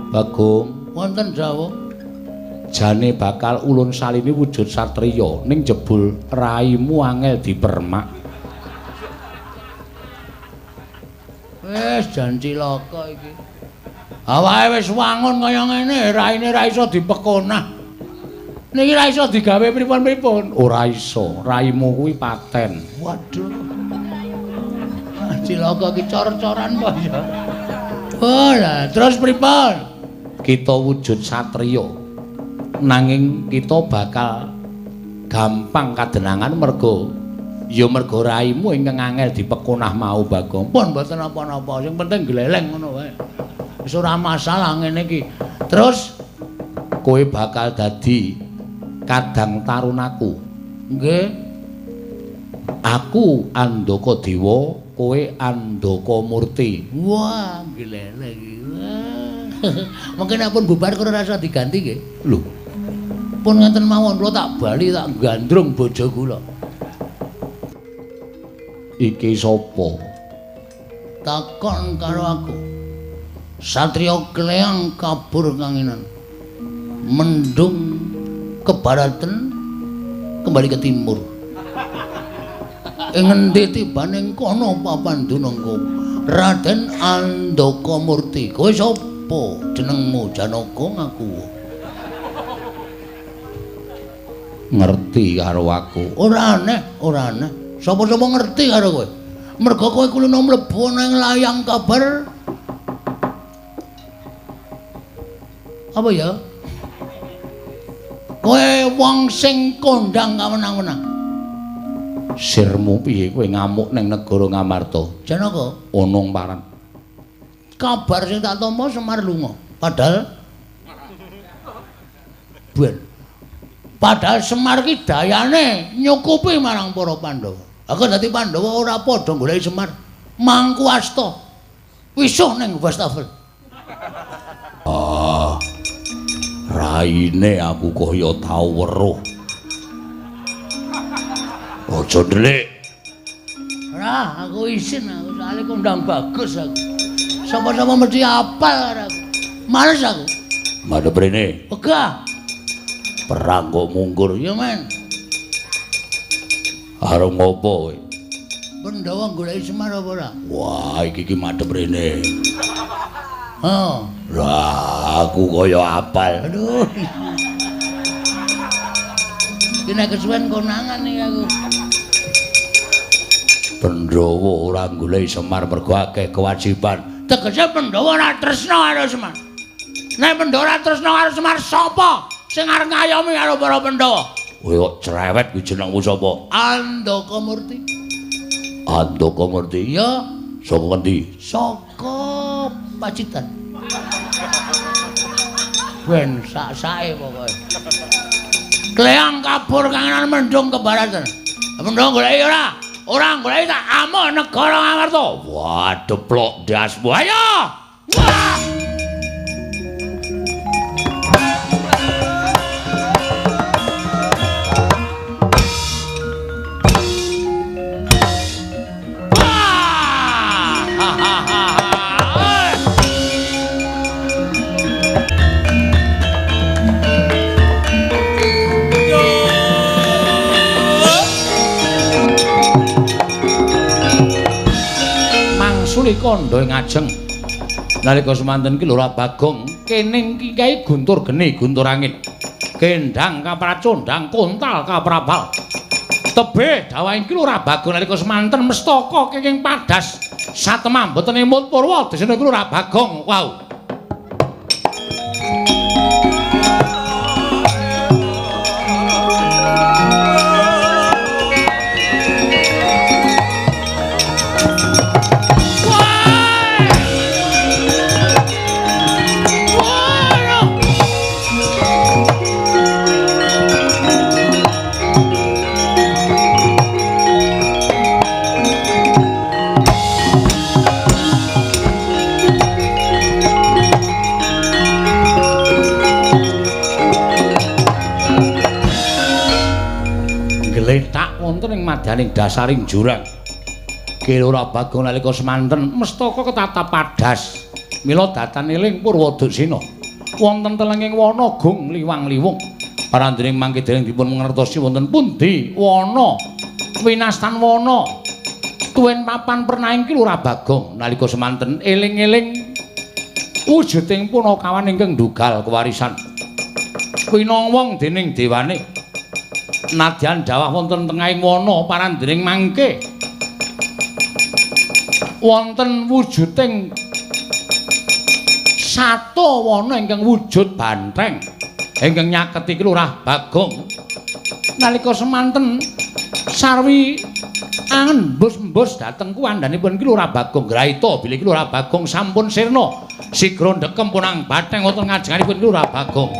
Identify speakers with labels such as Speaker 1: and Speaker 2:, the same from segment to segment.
Speaker 1: Bagong,
Speaker 2: wonten Jawa.
Speaker 1: jane bakal ulun salini wujud satriya ning jebul raimu angel dipermak.
Speaker 2: Wis jan cilaka iki. Awake wis wangun kaya ngene, raine ra iso dipekonah. Niki ra iso digawe pripun-pripun.
Speaker 1: Ora iso, raimu kuwi paten.
Speaker 2: Waduh. Cilaka ki cor-coran kok ya. Oh lah, terus pripun?
Speaker 1: Kita wujud satriya. Nanging kita bakal gampang kadenangan merga merga raimu ingkang angel dipekonah mau Bagong.
Speaker 2: Pun mboten apa-apa, sing penting gleleng ngono wae. Wis ora masalah ngene iki. Terus
Speaker 1: kowe bakal dadi kadang tarunaku.
Speaker 2: nggih,
Speaker 1: Aku Andaka Dewa, kowe Andaka Murti.
Speaker 2: wah gleleng iki. Mungkin nek pun bubar karo rasa diganti nggih.
Speaker 1: Lho,
Speaker 2: Pun ngenten mawon kula tak bali tak gandrung bojo kula.
Speaker 1: iki sapa?
Speaker 2: Takon karo aku. Satria Kleang kabur kanginan. Mendung ke baratan kembali ke timur. Ing endi tibaning kono papan dunungku. Raden Andaka Murti. Kowe sapa jenengmu Janaka ngaku?
Speaker 1: Ngerti karo aku.
Speaker 2: Ora aneh, ora aneh. Sapa-sapa ngerti karo kowe. Merga kowe kulino mlebu nang layang kabar. Apa ya? Kowe wong sing kondang kamenang-menang.
Speaker 1: Sirmu piye kowe ngamuk ning negara Ngamarta?
Speaker 2: Janaka,
Speaker 1: Onong paran.
Speaker 2: kabar sing tak tampa Semar lunga. Padahal Semar ki dayane nyukupi marang para Pandhawa. Aku dadi Pandhawa ora padha goleki Semar. Mangku asta. Wisuh ning wastafel.
Speaker 1: Raine aku kaya tau weruh. Aja ndelik.
Speaker 2: Ora, aku isin aku soalé kondang bagus aku. Sapa-sapa mesti apal karo aku. Males aku.
Speaker 1: Madhep rene,
Speaker 2: Wegah.
Speaker 1: perang kok mungkur.
Speaker 2: Ya men,
Speaker 1: Arep ngopo kowe?
Speaker 2: Pandhawa goleki Semar apa ora?
Speaker 1: Wah, iki madhep rene.
Speaker 2: Heeh.
Speaker 1: Lah, aku kaya apal.
Speaker 2: Aduh. Iki nek kesuwen konangan iki aku.
Speaker 1: Pandhawa ora goleki Semar mergo akeh kewajiban.
Speaker 2: Tegese Pandhawa ora tresna karo Semar. Nek Pandhawa ora tresna karo Semar, sapa sing arep ngayomi karo para Pandhawa?
Speaker 1: Kowe kok cerewet kuwi jenengmu sapa?
Speaker 2: Andaka Murti.
Speaker 1: Andaka Murti.
Speaker 2: Ya,
Speaker 1: Saka ngendi?
Speaker 2: saka Pacitan. Ben sak-sake pokoke. Kleang kabur kangenan mendung ke baratan. Mendung goleki ora? Ora goleki tak amuh negara Ngamarta.
Speaker 1: Wah, deplok dasmu.
Speaker 2: Ayo! Wah!
Speaker 1: Kandha ing ajeng nalika semanten ki lho Bagong kene iki kae guntur geni guntur angin gendang kapracondang kontal kaprabal tebih dawahing ki lho Bagong nalika semanten mestaka kenging padas satemah mboten emut purwa desene ki lho Bagong wow. Madaning dasaring jurang Kelora Bagong nalika semanten mestaka ketata padas mila datan eling Purwadasena wonten telenging wana gung liwang-liwung parandring mangke dereng dipun ngertosi wonten pundi wana winastan wana tuwin papan pernaing Lurah Bagong nalika semanten eling-eling wujuding punakawan ingkang ndugal kewarisan winawang dening dewane nadyan dawah wonten tengahing wana parandring mangke wonten wujuding sato wana ingkang wujud bantheng ingkang nyaketi Lurah Bagong nalika semanten sarwi angen mbus-mbus dhateng kuwandanipun Lurah Bagong graita bilih Lurah Bagong sampun sirna sigra ndekem punang batheng wonten ngajenganipun Lurah Bagong.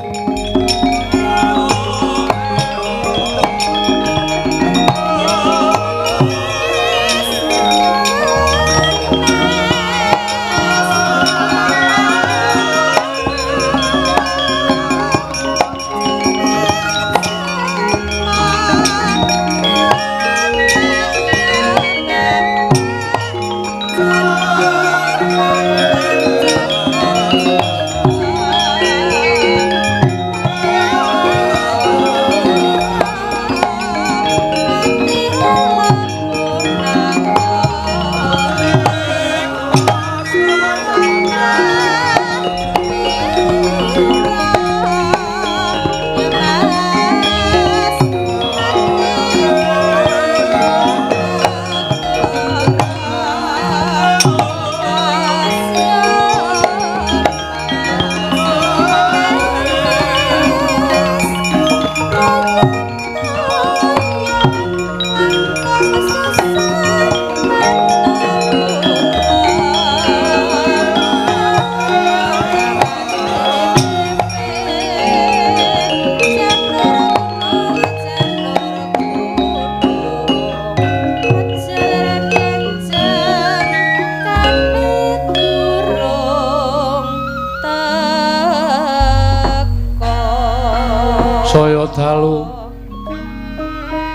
Speaker 1: Dalu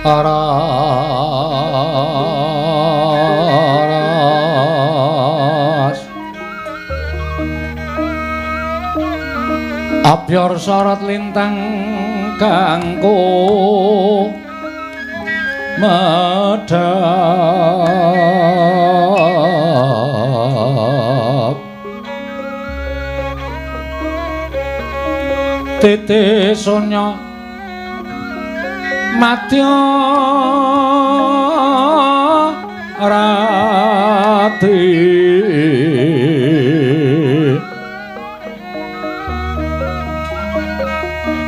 Speaker 1: aras abyor sorot lintang kanggo medhap tete sonya Madya Rati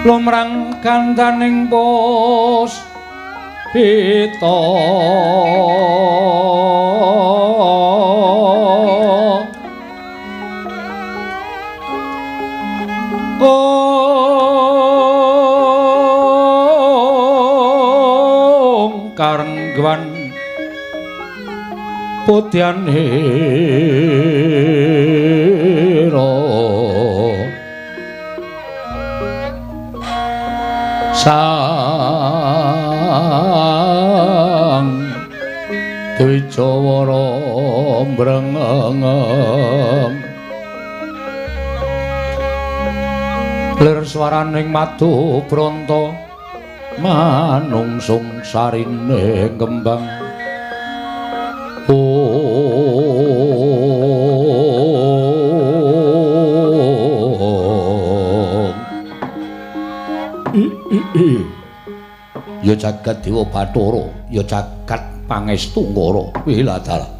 Speaker 1: lumrang kandaning pos pita karenggan putyan hero sang Dwijawara mbrengeng lir swaraning madu branta manungsung sarine kembang ya jagat dewa Bathara ya jagat pangestu ngara wiladala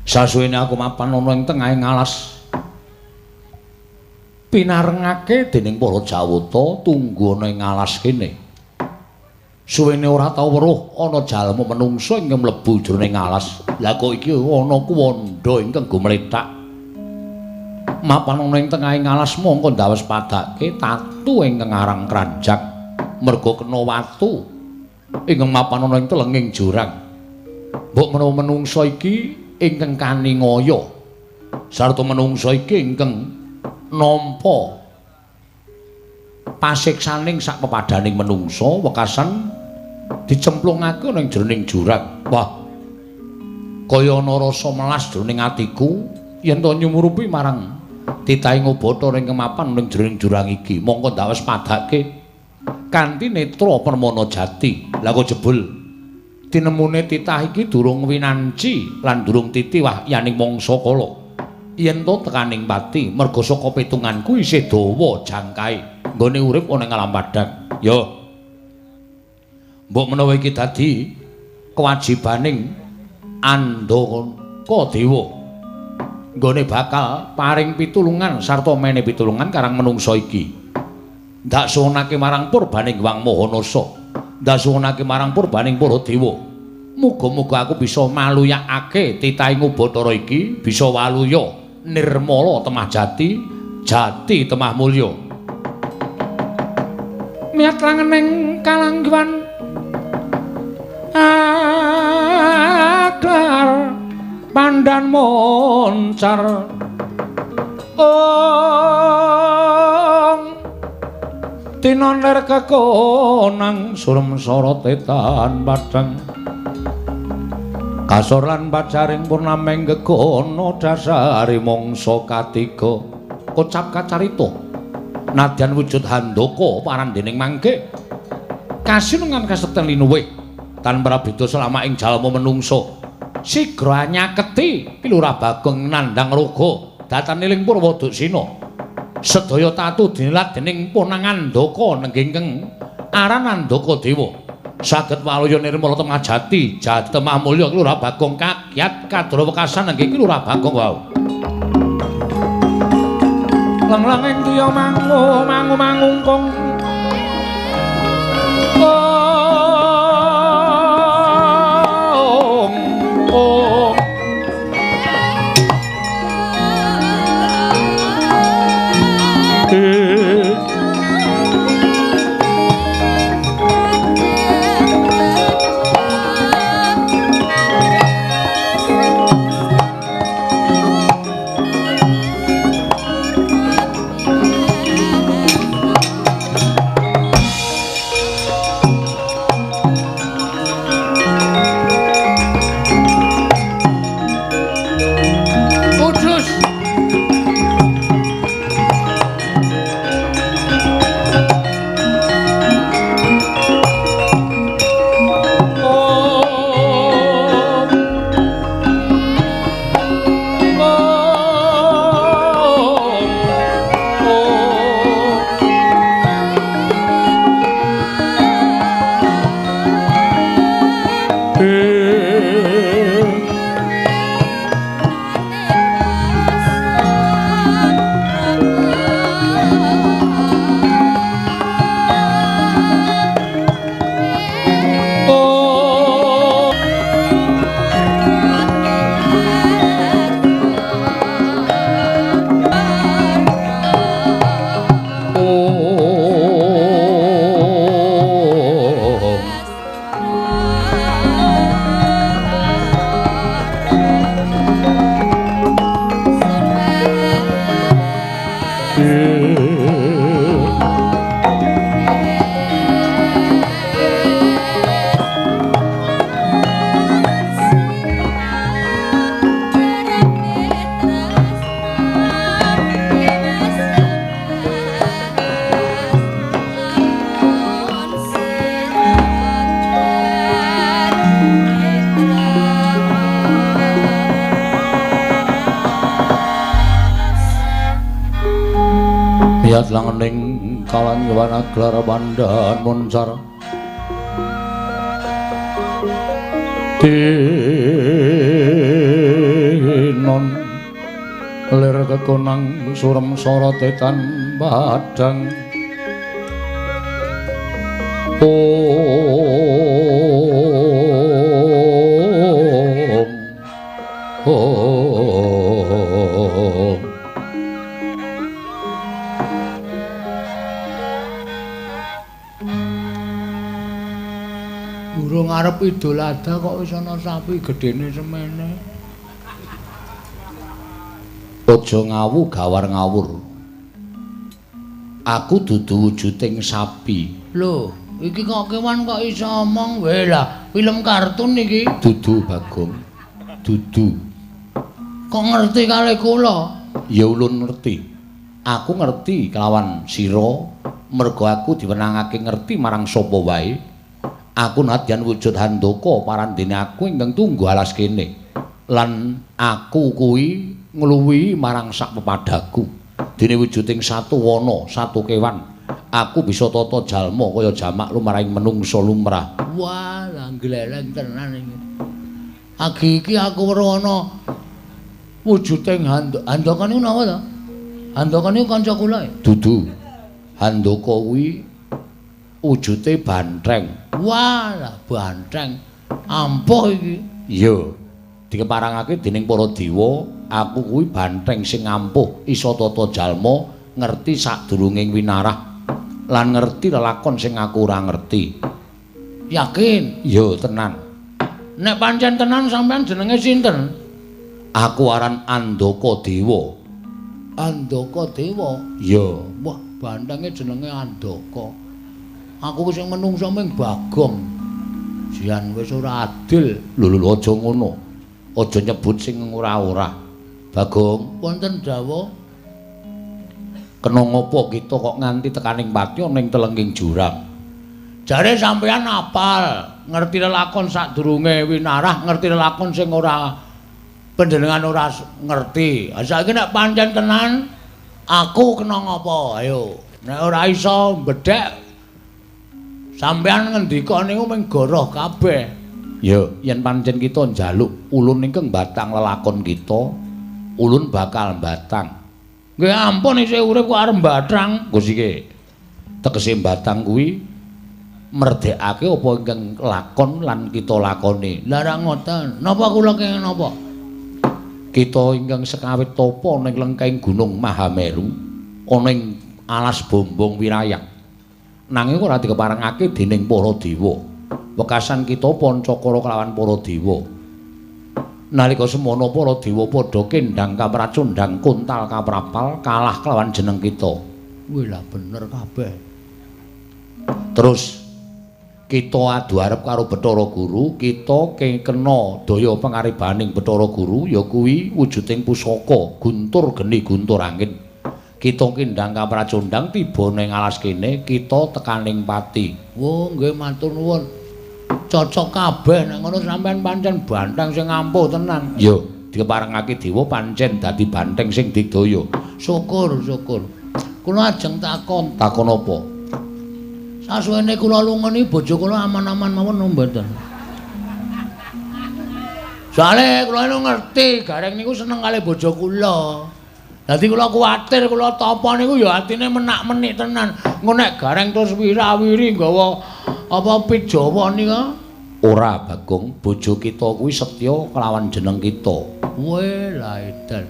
Speaker 1: sasuwene aku mapan ana ing tengahing alas pinarengake dening para Jawata tunggu ana ing alas kene. Suwene ora tau weruh ana jalma menungsa ingkang mlebu jroning alas. Lah kok iki ana kuwanda ingkang gumlethak. Mapan ana ing tengahing alas mongko ndawes padake tatu ingkang aran Kranjang. Merga kena watu ingkang mapan ana ing telenging jurang. Mbok menawa menungsa iki ingkang kaningaya sarta menungsa iki ingkang nampa pasiksaning sak pepadaning menungsa wekasan dicemplungake ning jroning jurang. Wah, kaya ana rasa melas jroning atiku yen to nyumurupi marang titahe ngobata ring kemapan ning jroning jurang iki mongko ndawes padake kanthi netra permana jati. Lah kok jebul tinemune titah iki durung winanci lan durung titi wahyaning mangsa kala. Yen to tekaning pati merga saka pitunganku isih dawa jangkae nggone urip ana ing alam padhang. Yo. Mbok menawa iki dadi kewajibaning Andaka Dewa. Nggone bakal paring pitulungan sarta mene pitulungan karang menungsa iki. Ndak suwunake marang purbaning Hyang Mahanasa. Ndak suwunake marang purbaning para dewa. Muga-muga aku bisa maluyakake titahe Bathara iki bisa waluya nirmala temah jati, jati temah mulya. Miat langening kalangguan aklar pandan moncar tinoner kekonang surem sorotetan padang kasor lan pacaring purnameng gegono dasari mangsa katiga kocap kacarita nadyan wujud handaka parandening mangke kasinungan kasekten linuwih tan prabeda selama ing jalma menungsa sigra nyaketi Kilurah Bagong nandhang raga dataning Purwadaksina sedaya tatu dinilat dening Ponang Andaka nengging aran Andaka Dewa saged waluya nirmala temah jati jati temah mulya Kilurah Bagong kagyat kadra wekasan nengging Kilurah Bagong wau lang-langing tiya mangungkung Miat langening kalangguan aglar pandan moncar tinon lir kekonang surem sorotetan padang
Speaker 2: Durung arep Idul Adha kok wis ana sapi gedene semene.
Speaker 1: Aja ngawu gawar ngawur. Aku dudu wujuding sapi.
Speaker 2: Lho, iki kok kewan kok iso omong wae lah. Film kartun iki.
Speaker 1: Dudu Bagong. Dudu.
Speaker 2: Kok ngerti kalih kula?
Speaker 1: Ya ulun ngerti. Aku ngerti kelawan sira merga aku diwenangake ngerti marang sapa wae. Aku nadyan wujud handaka parandene aku ingkang tunggu alas kene. Lan aku kuwi ngluwihi marang sak pepadaku. Dene wujuding satu wana, satu kewan. Aku bisa tata jalma kaya jamak lumrahing menungsa lumrah.
Speaker 2: Wah, lah gleleng tenan iki. Agi iki aku weruh ana wujuding handaka niku napa to? Handaka niku kanca kula.
Speaker 1: Dudu. Handaka kuwi wujude bantheng.
Speaker 2: Wah, lah bantheng. Ampuh iki.
Speaker 1: Iya. Dikeparangake dening para dewa, aku kuwi bantheng sing ampuh, isa tata jalma, ngerti sadurunging winarah. Lan ngerti lelakon sing aku ora ngerti.
Speaker 2: Yakin?
Speaker 1: Iya, tenan.
Speaker 2: Nek pancen tenan sampean jenenge sinten?
Speaker 1: Aku aran Andaka Dewa.
Speaker 2: Andaka Dewa.
Speaker 1: Iya.
Speaker 2: Wah, banthenge jenenge Andaka. Aku sing menungso ming Bagong. Jian wis ora adil.
Speaker 1: Lho aja ngono. Aja nyebut sing ora-ora. Bagong,
Speaker 2: Wonten dawuh
Speaker 1: kena ngopo kita kok nganti tekaning pati ning telenging jurang?
Speaker 2: jare sampeyan apal, ngerti lelakon sadurunge winarah, ngerti lelakon sing ora panjenengan ora ngerti. Saiki nek pancen tenan aku kena ngopo? Ayo. Nek ora iso mbedhek sampeyan ngendika niku mung goroh kabeh.
Speaker 1: Ya, yen pancen kita njaluk ulun ingkang batang lelakon kita, ulun bakal batang.
Speaker 2: Nggih ampun isih urip kok arep batang.
Speaker 1: Gusti iki. Tegese batang kuwi merdekake apa ingkang lakon lan kita lakoni.
Speaker 2: Lah ra ngoten. Napa kula kenging napa?
Speaker 1: Kita ingkang sekawit tapa ning lengkeng Gunung Mahameru, ana ing alas bombong wirayak. Nanging ora dikeparengake dening para dewa. Wekasan kita pancakara kelawan para dewa. Nalika semono para dewa padha kendhang kapracundhang kuntal kaprapal kalah kelawan jeneng kita.
Speaker 2: Wih lah bener kabeh.
Speaker 1: Terus kita adu arep karo Bathara Guru, kita kena daya pangaribaning Bathara Guru ya kuwi wujuding pusaka guntur geni guntur angin. Kita kendhang kapracundhang tiba ning alas kene, kita tekaning pati.
Speaker 2: Oh, nggih matur nuwun. Cocok kabeh nek ngono sampean pancen bantheng sing ampuh tenan.
Speaker 1: Ya, dikeparengake dewa pancen dadi bantheng sing digdaya.
Speaker 2: Syukur, syukur. Kula ajeng takon.
Speaker 1: Takon apa?
Speaker 2: Sasuwene kula lungeni bojo kula aman-aman mawon mboten. Soale kula niku ngerti Gareng niku seneng kali bojo kula. Dadi kula kuwatir kula tapa niku ya atine menak-menik tenan. Engko nek Gareng terus wirawiri nggawa apa pit Jawa nika?
Speaker 1: Ora, Bagong, bojo kita kuwi setya kelawan jeneng kita.
Speaker 2: Weh, lah edan.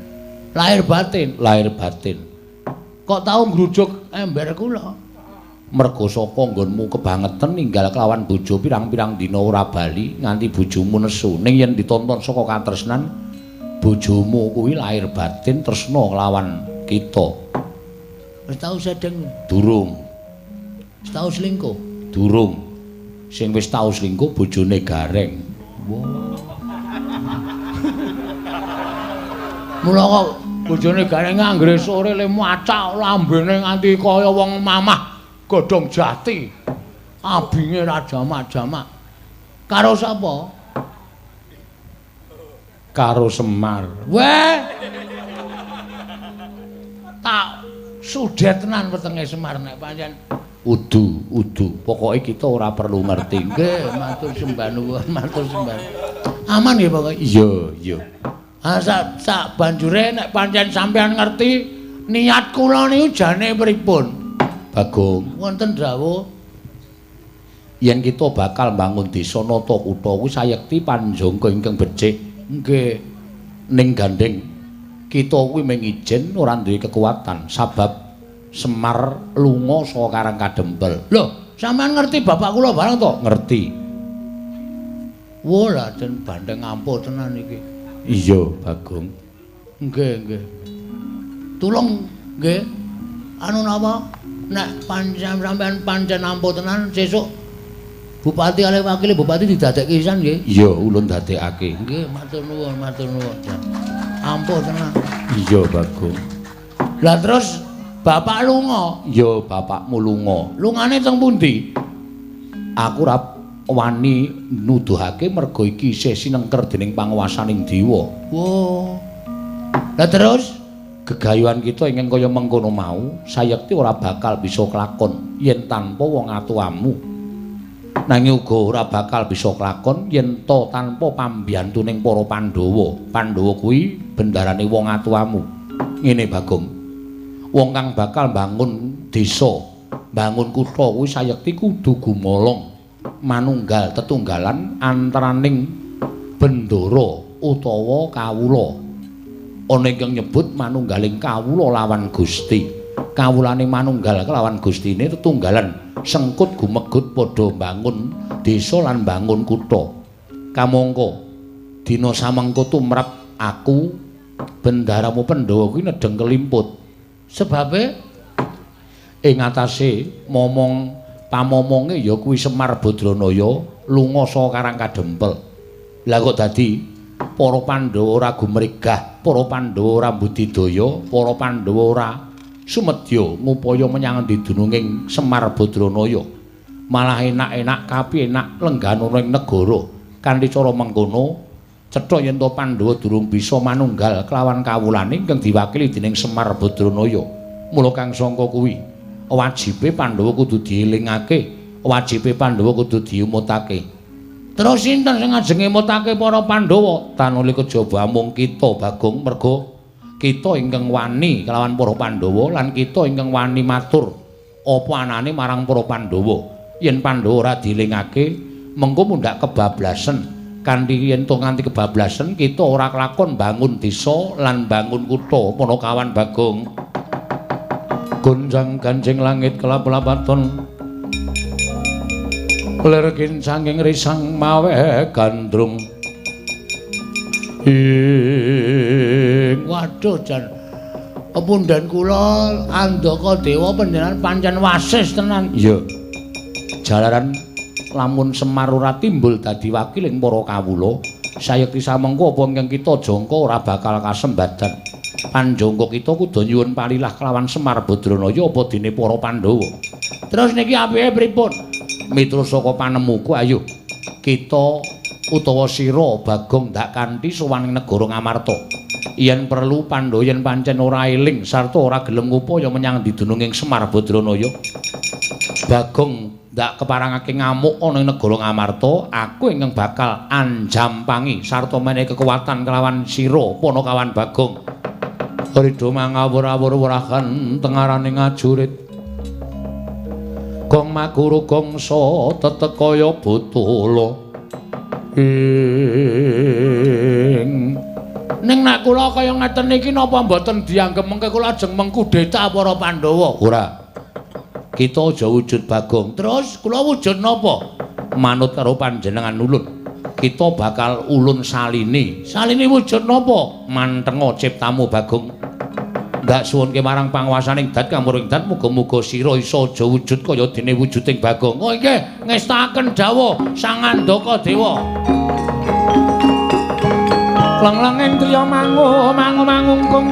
Speaker 2: Lahir batin.
Speaker 1: Lahir batin.
Speaker 2: Kok tau ngrujuk ember kula?
Speaker 1: Merga saka nggonmu kebangetan ninggal kelawan bojo pirang-pirang dina ora bali nganti bojomu nesu. Ning yen ditonton saka katresnan, bojomu kuwi lahir batin tresna kelawan kita.
Speaker 2: Wis tau sedeng?
Speaker 1: Durung.
Speaker 2: Wis tau selingkuh?
Speaker 1: Durung. Sing wis tau selingkuh bojone Gareng.
Speaker 2: Wow. Mula kok bojone Gareng anggere sore le macak lambene nganti kaya wong mamah godhong jati. Abinge ra jamak-jamak. Karo sapa?
Speaker 1: Karo Semar.
Speaker 2: Weh. Tak sudet tenan wetenge Semar nek pancen
Speaker 1: Udu. Pokoke kita ora perlu ngerti.
Speaker 2: nggih, matur sembah nuwun, matur sembah. Aman nggih pokoke.
Speaker 1: Iya.
Speaker 2: Ah sak banjure nek pancen sampean ngerti niat kula niku jane pripun?
Speaker 1: Bagong,
Speaker 2: Wonten dawuh
Speaker 1: yen kita bakal mbangun desa nata kutha kuwi sayekti panjangka ingkang becik.
Speaker 2: nggih.
Speaker 1: Ning gandeng kita kuwi mung ijen ora duwe kekuatan sabab Semar lunga saka Karang Kadempel.
Speaker 2: Lho, sampean ngerti bapak kula bareng to?
Speaker 1: Ngerti.
Speaker 2: Wo lah den bandeng ampuh tenan iki.
Speaker 1: Iya, Bagong.
Speaker 2: Nggih. Tulung nggih. Anu napa? Nek pancen sampean pancen ampuh tenan sesuk Bupati kali wakile bupati didadekke pisan nggih.
Speaker 1: Iya, ulun dadekake.
Speaker 2: Nggih, matur nuwun. Ampuh tenan.
Speaker 1: Iya, Bagong.
Speaker 2: Lah terus bapak lunga?
Speaker 1: Ya bapakmu lunga.
Speaker 2: Lungane teng pundi?
Speaker 1: Aku ora wani nuduhake merga iki isih sinengker dening panguwasaning dewa.
Speaker 2: Wo. Lah terus
Speaker 1: gegayuhan kita ingkang kaya mengkono mau, sayekti ora bakal bisa kelakon yen tanpa wong atuwamu. Nanging uga ora bakal bisa kelakon yen to tanpa pambiyantuning para Pandhawa. Pandhawa kuwi bendarane wong atuwamu. Ngene Bagong. Wong kang bakal bangun desa, bangun kutha kuwi sayekti kudu gumolong manunggal tetunggalan antaraning bendara utawa kawula. Ana ingkang nyebut manunggaling kawula lawan Gusti. Kawulane manunggal kelawan Gustine tetunggalan sengkut gumegut padha bangun desa lan bangun kutha. Kamangka dina samengko tumrap aku bendaramu Pandhawa kuwi nedheng kelimput.
Speaker 2: Sebabe
Speaker 1: ing atase momong pamomonge ya kuwi Semar Badranaya lunga saka Karang Kadempel. Lah kok dadi para Pandhawa ora gumregah, para Pandhawa ora budidaya, para Pandhawa ora sumedya ngupaya menyang dununging Semar Badranaya. Malah enak-enak kapienak lenggana ing negara. Kanthi cara mengkono cetha yen to Pandhawa durung bisa manunggal kelawan kawulane ingkang diwakili dening Semar Badranaya. Mula kang sangka kuwi wajibe Pandhawa kudu dielingake, wajibe Pandhawa kudu diumutake.
Speaker 2: terus sinten sing ngajeng ngemutake para Pandhawa?
Speaker 1: Tanuli kejaba mung kita Bagong, merga kita ingkang wani kelawan para Pandhawa lan kita ingkang wani matur apa anane marang para Pandhawa. Yen Pandhawa ora dielingake, mengko mundhak kebablasen. Kanthi yen to nganti kebablasen kita ora kelakon bangun desa lan bangun kutha. Punakawan Bagong. Gonjang ganjing langit kelap-lapaton. Ler kincanging risang mawe gandrung.
Speaker 2: Waduh jan pepundhen kula andaka dewa panjenengan pancen wasis tenan.
Speaker 1: Iya. Jalaran lamun Semar ora timbul dadi wakiling para kawula, sayekti samengko apa ingkang kita jangka ora bakal kasembadan. Panjangka kita kudu nyuwun palilah kelawan Semar Badranaya apa dene para Pandhawa.
Speaker 2: Terus niki apike pripun?
Speaker 1: Miturut saka panemuku ayo kita utawa sira Bagong ndak kanthi sowan ing negara Ngamarta. Yen perlu Pandhawa yen pancen ora eling sarta ora gelem ngupaya menyang didununging Semar Badranaya. Bagong ndak keparangake ngamuk ana ing negara Ngamarta, aku ingkang bakal anjampangi sarta menehi kekuatan kelawan sira Punakawan Bagong. Ridho mangawur-awur wurahan tengarane ngajurit. Gong maguru gongsa tetekaya butula.
Speaker 2: Ning nek kula kaya ngeten iki napa mboten dianggep mengke kula ajeng mengkudeta para Pandhawa?
Speaker 1: Ora. Kita aja wujud Bagong.
Speaker 2: Terus kula wujud napa?
Speaker 1: Manut karo panjenengan ulun. Kita bakal ulun salini.
Speaker 2: Salini wujud napa?
Speaker 1: Mantenga ciptamu Bagong. Ndak suwunke marang panguwasaning dat kamuring dat muga-muga sira isa aja wujud kaya dene wujuding Bagong.
Speaker 2: Oh nggih, ngestaken dawuh Sang Andaka Dewa.
Speaker 1: Lang-langing kriya mangungkung.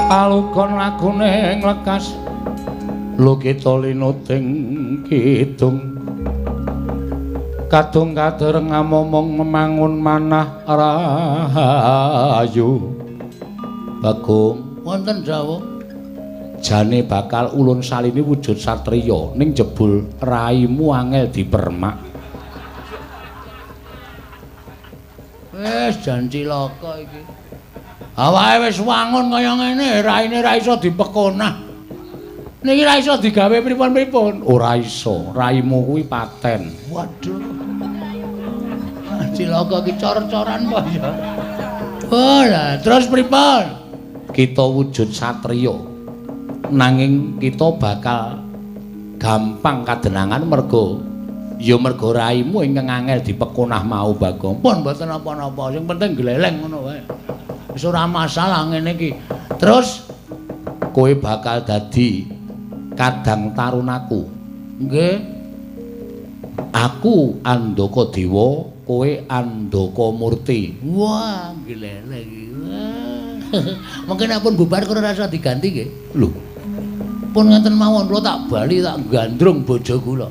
Speaker 1: Alukon lagune nglekas lukita linuting kidung kadung kadereng ngamomong memangun manah rahayu. Bagong
Speaker 2: Wonten dawuh
Speaker 1: jane bakal ulun salini wujud satriya ning jebul raimu angel dipermak.
Speaker 2: wis jan cilaka iki. Awake wis wangun kaya ngene, raine ra iso dipekonah. Niki ra iso digawe pripun-pripun.
Speaker 1: Ora iso, raimu kuwi paten.
Speaker 2: Waduh. Cilaka ki cor-coran kok ya. Oh, lah terus pripun?
Speaker 1: Kita wujud satriya. Nanging kita bakal gampang kadenangan mergo raimu ingkang angel dipekonah mau Bagong.
Speaker 2: Pun mboten napa-napa, sing penting gleleng ngono wae. Wis ora masalah ngene iki. Terus
Speaker 1: kowe bakal dadi kadang tarunaku.
Speaker 2: Nggih.
Speaker 1: Aku Andaka Dewa, kowe Andaka Murti.
Speaker 2: Wah, gleleng iki. Mungkin nek pun bubar karo rasa diganti nggih.
Speaker 1: Lho.
Speaker 2: Pun ngenten mawon kula tak bali tak gandrung bojo kula.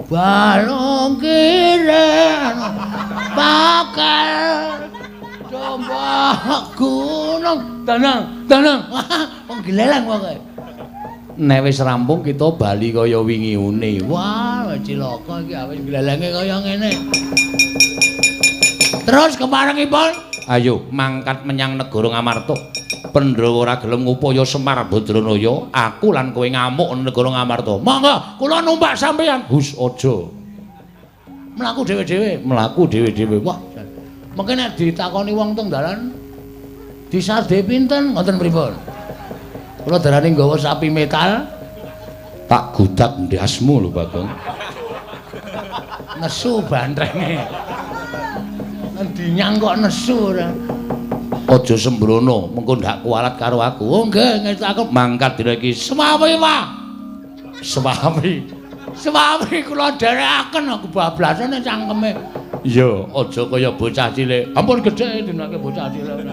Speaker 2: Balung kiren bakal coba gunung tenang wong gleleng pokoke.
Speaker 1: Nek wis rampung kita bali kaya wingi-une.
Speaker 2: Wah, cilaka iki awis glelenge kaya ngene. Terus keparengipun
Speaker 1: ayo mangkat menyang negara Ngamarta. Pandhawa ora gelem ngupaya Semar Badranaya, aku lan kowe ngamuk negara Ngamarta. Monggo kula numpak sampeyan. Hus aja.
Speaker 2: Mlaku dhewe-dhewe.
Speaker 1: Mlaku dhewe-dhewe.
Speaker 2: Wah. Mengke nek ditakoni wong teng dalan disarde pinten ngoten pripun? Kula darani nggawa sapi metal.
Speaker 1: Tak gudak ndasmu lho, Bagong.
Speaker 2: Nesu bantrenge. Endi nyang kok nesu ora?
Speaker 1: Aja sembrono, mengko ndak kualat karo aku.
Speaker 2: Oh nggih, ngetaken
Speaker 1: mangkat dina iki
Speaker 2: semawi, Pak.
Speaker 1: Semawi
Speaker 2: Kula dherekaken aku bablasane cangkeme.
Speaker 1: Iya, aja kaya bocah cilik.
Speaker 2: Ampun gedhe dinake bocah cilik.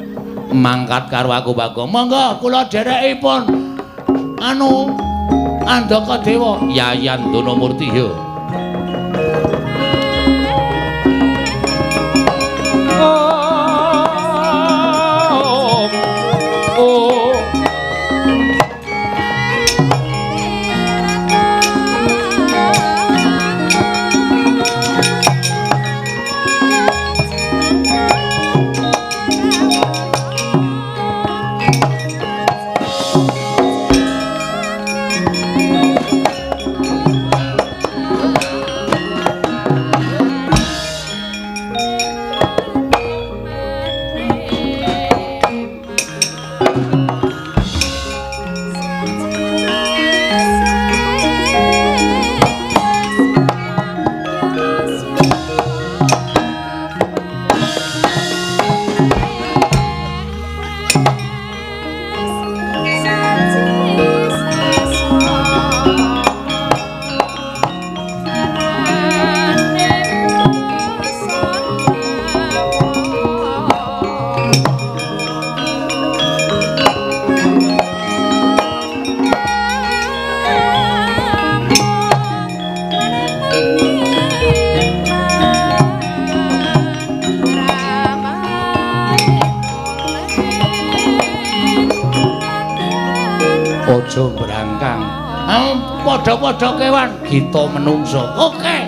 Speaker 1: Mangkat karo aku, Bagong.
Speaker 2: Monggo kula dherekipun anu Andaka Dewa,
Speaker 1: Yayan Danamurti ya. Aja brangkang.
Speaker 2: Padha-padha kewan
Speaker 1: Kita menungso.
Speaker 2: Oke.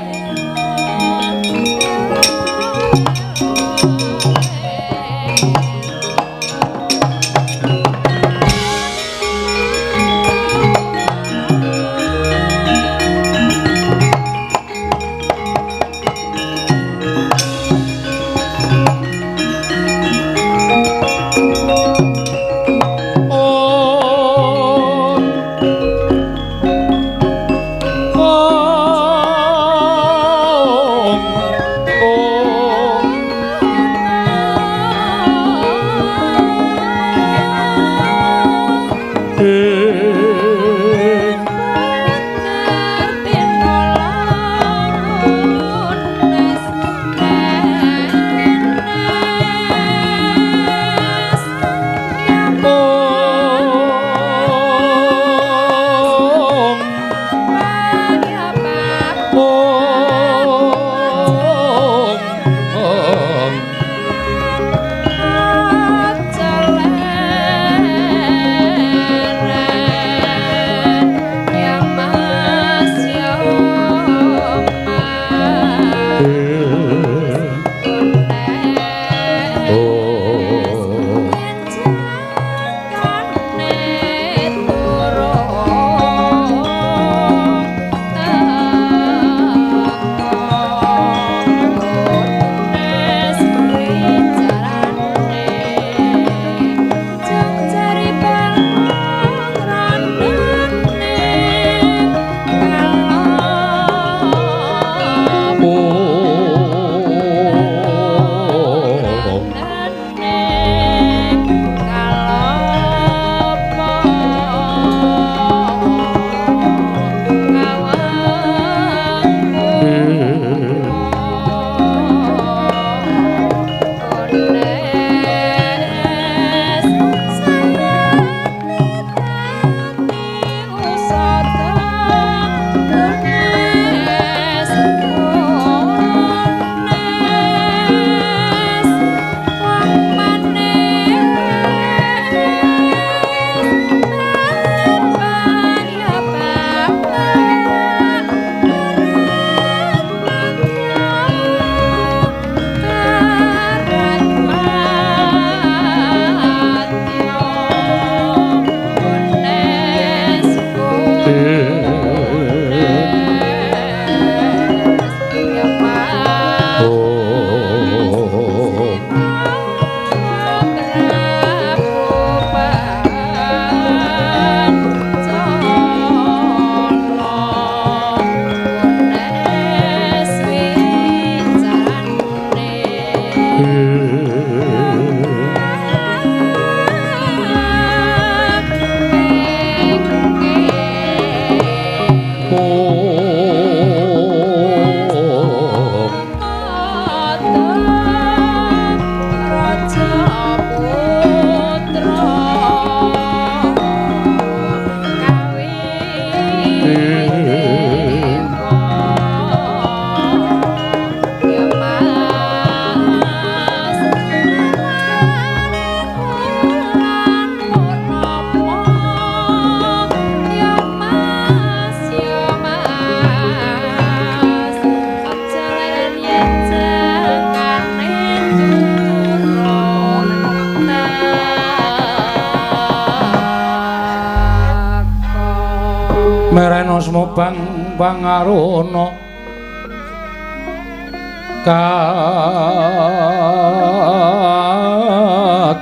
Speaker 1: merena semobang pangarono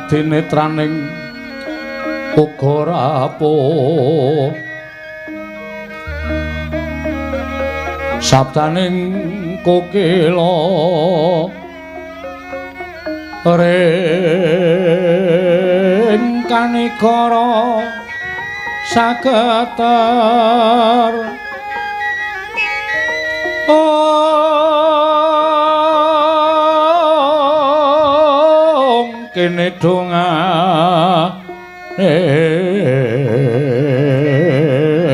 Speaker 1: kadinetraning uga rapuh sabdaning kokila ring kanikara sagetar kene donga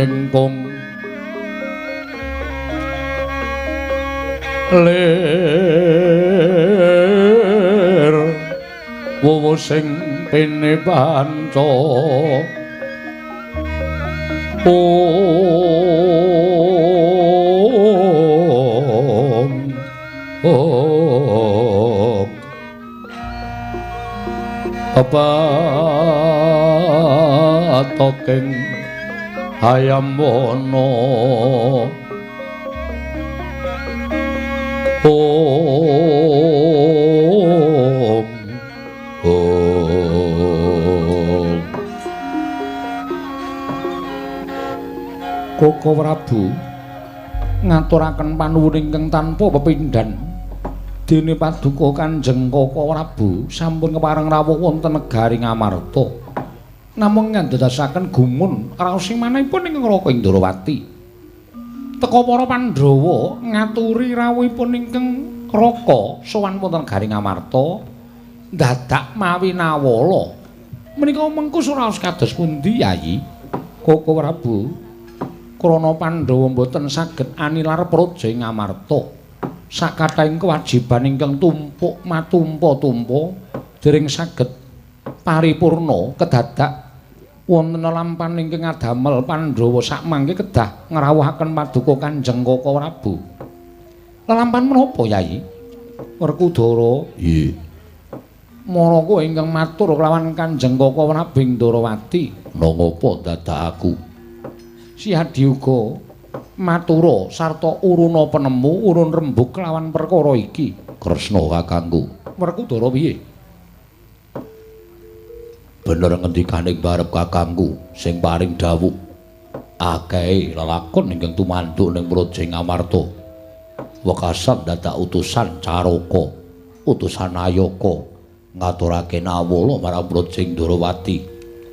Speaker 1: engkung lir wowo sing pene panca apa toking ayam wono Koko Prabu ngaturaken panuwun ingkang tanpa pepindhan dene paduka Kanjeng Koko Prabu sampun kepareng rawuh wonten negari Ngamarta namung ngandadosaken gumun raosing manahipun ing Raka Indrawati teka para Pandhawa ngaturi rawuhipun ingkang Raka sowan wonten negari Ngamarta dadak mawi nawala menika mengku suraos kados pundi Yayi Koko Prabu krana Pandhawa boten saged anilar praja ing Ngamarta sakathahing kewajiban ingkang tumpuk matumpa-tumpa dereng saged paripurna kedadak wonten lampan ingkang adamel Pandhawa sakmangke kedah ngrawuhaken paduka Kanjeng Koko Prabu lampan menapa Yayi Werkudara nggih maraka ingkang matur kelawan Kanjeng Koko Prabu Indrawati nangapa dadak aku Si Adiuga matura sarta uruna penemu urun rembug kelawan perkara iki Kresna kakangku Werkudara piye bener ngendikaning barep kakangku sing paring dawuh akeh lelakon ingkang tumanduk ning praja Ngamarta wekasan dadak utusan Caraka utusan Ayaka ngaturake nawala marang praja Indrawati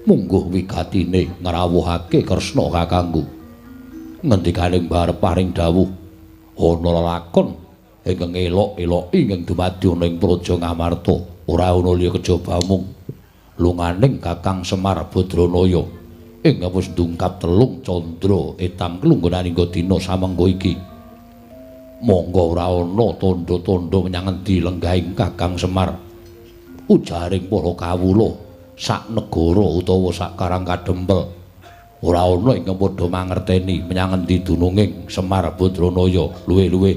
Speaker 1: mungguh wigatine ngrawuhake Kresna kakangku ngendikaning barep paring dawuh ana lelakon ingkang elok-eloki ingkang dumadi ana ing praja Ngamarta ora ana liya kejaba mung lunganing Kakang Semar Badranaya ingkang wis ndungkap telung candra etam kelunggunaning dina samengko iki monggo ora ana tandha-tandha menyang endi lenggahing Kakang Semar ujaring para kawula sak negara utawa sak Karang Kadempel ora ana ingkang padha mangerteni menyang endi dununging Semar Badranaya luwih-luwih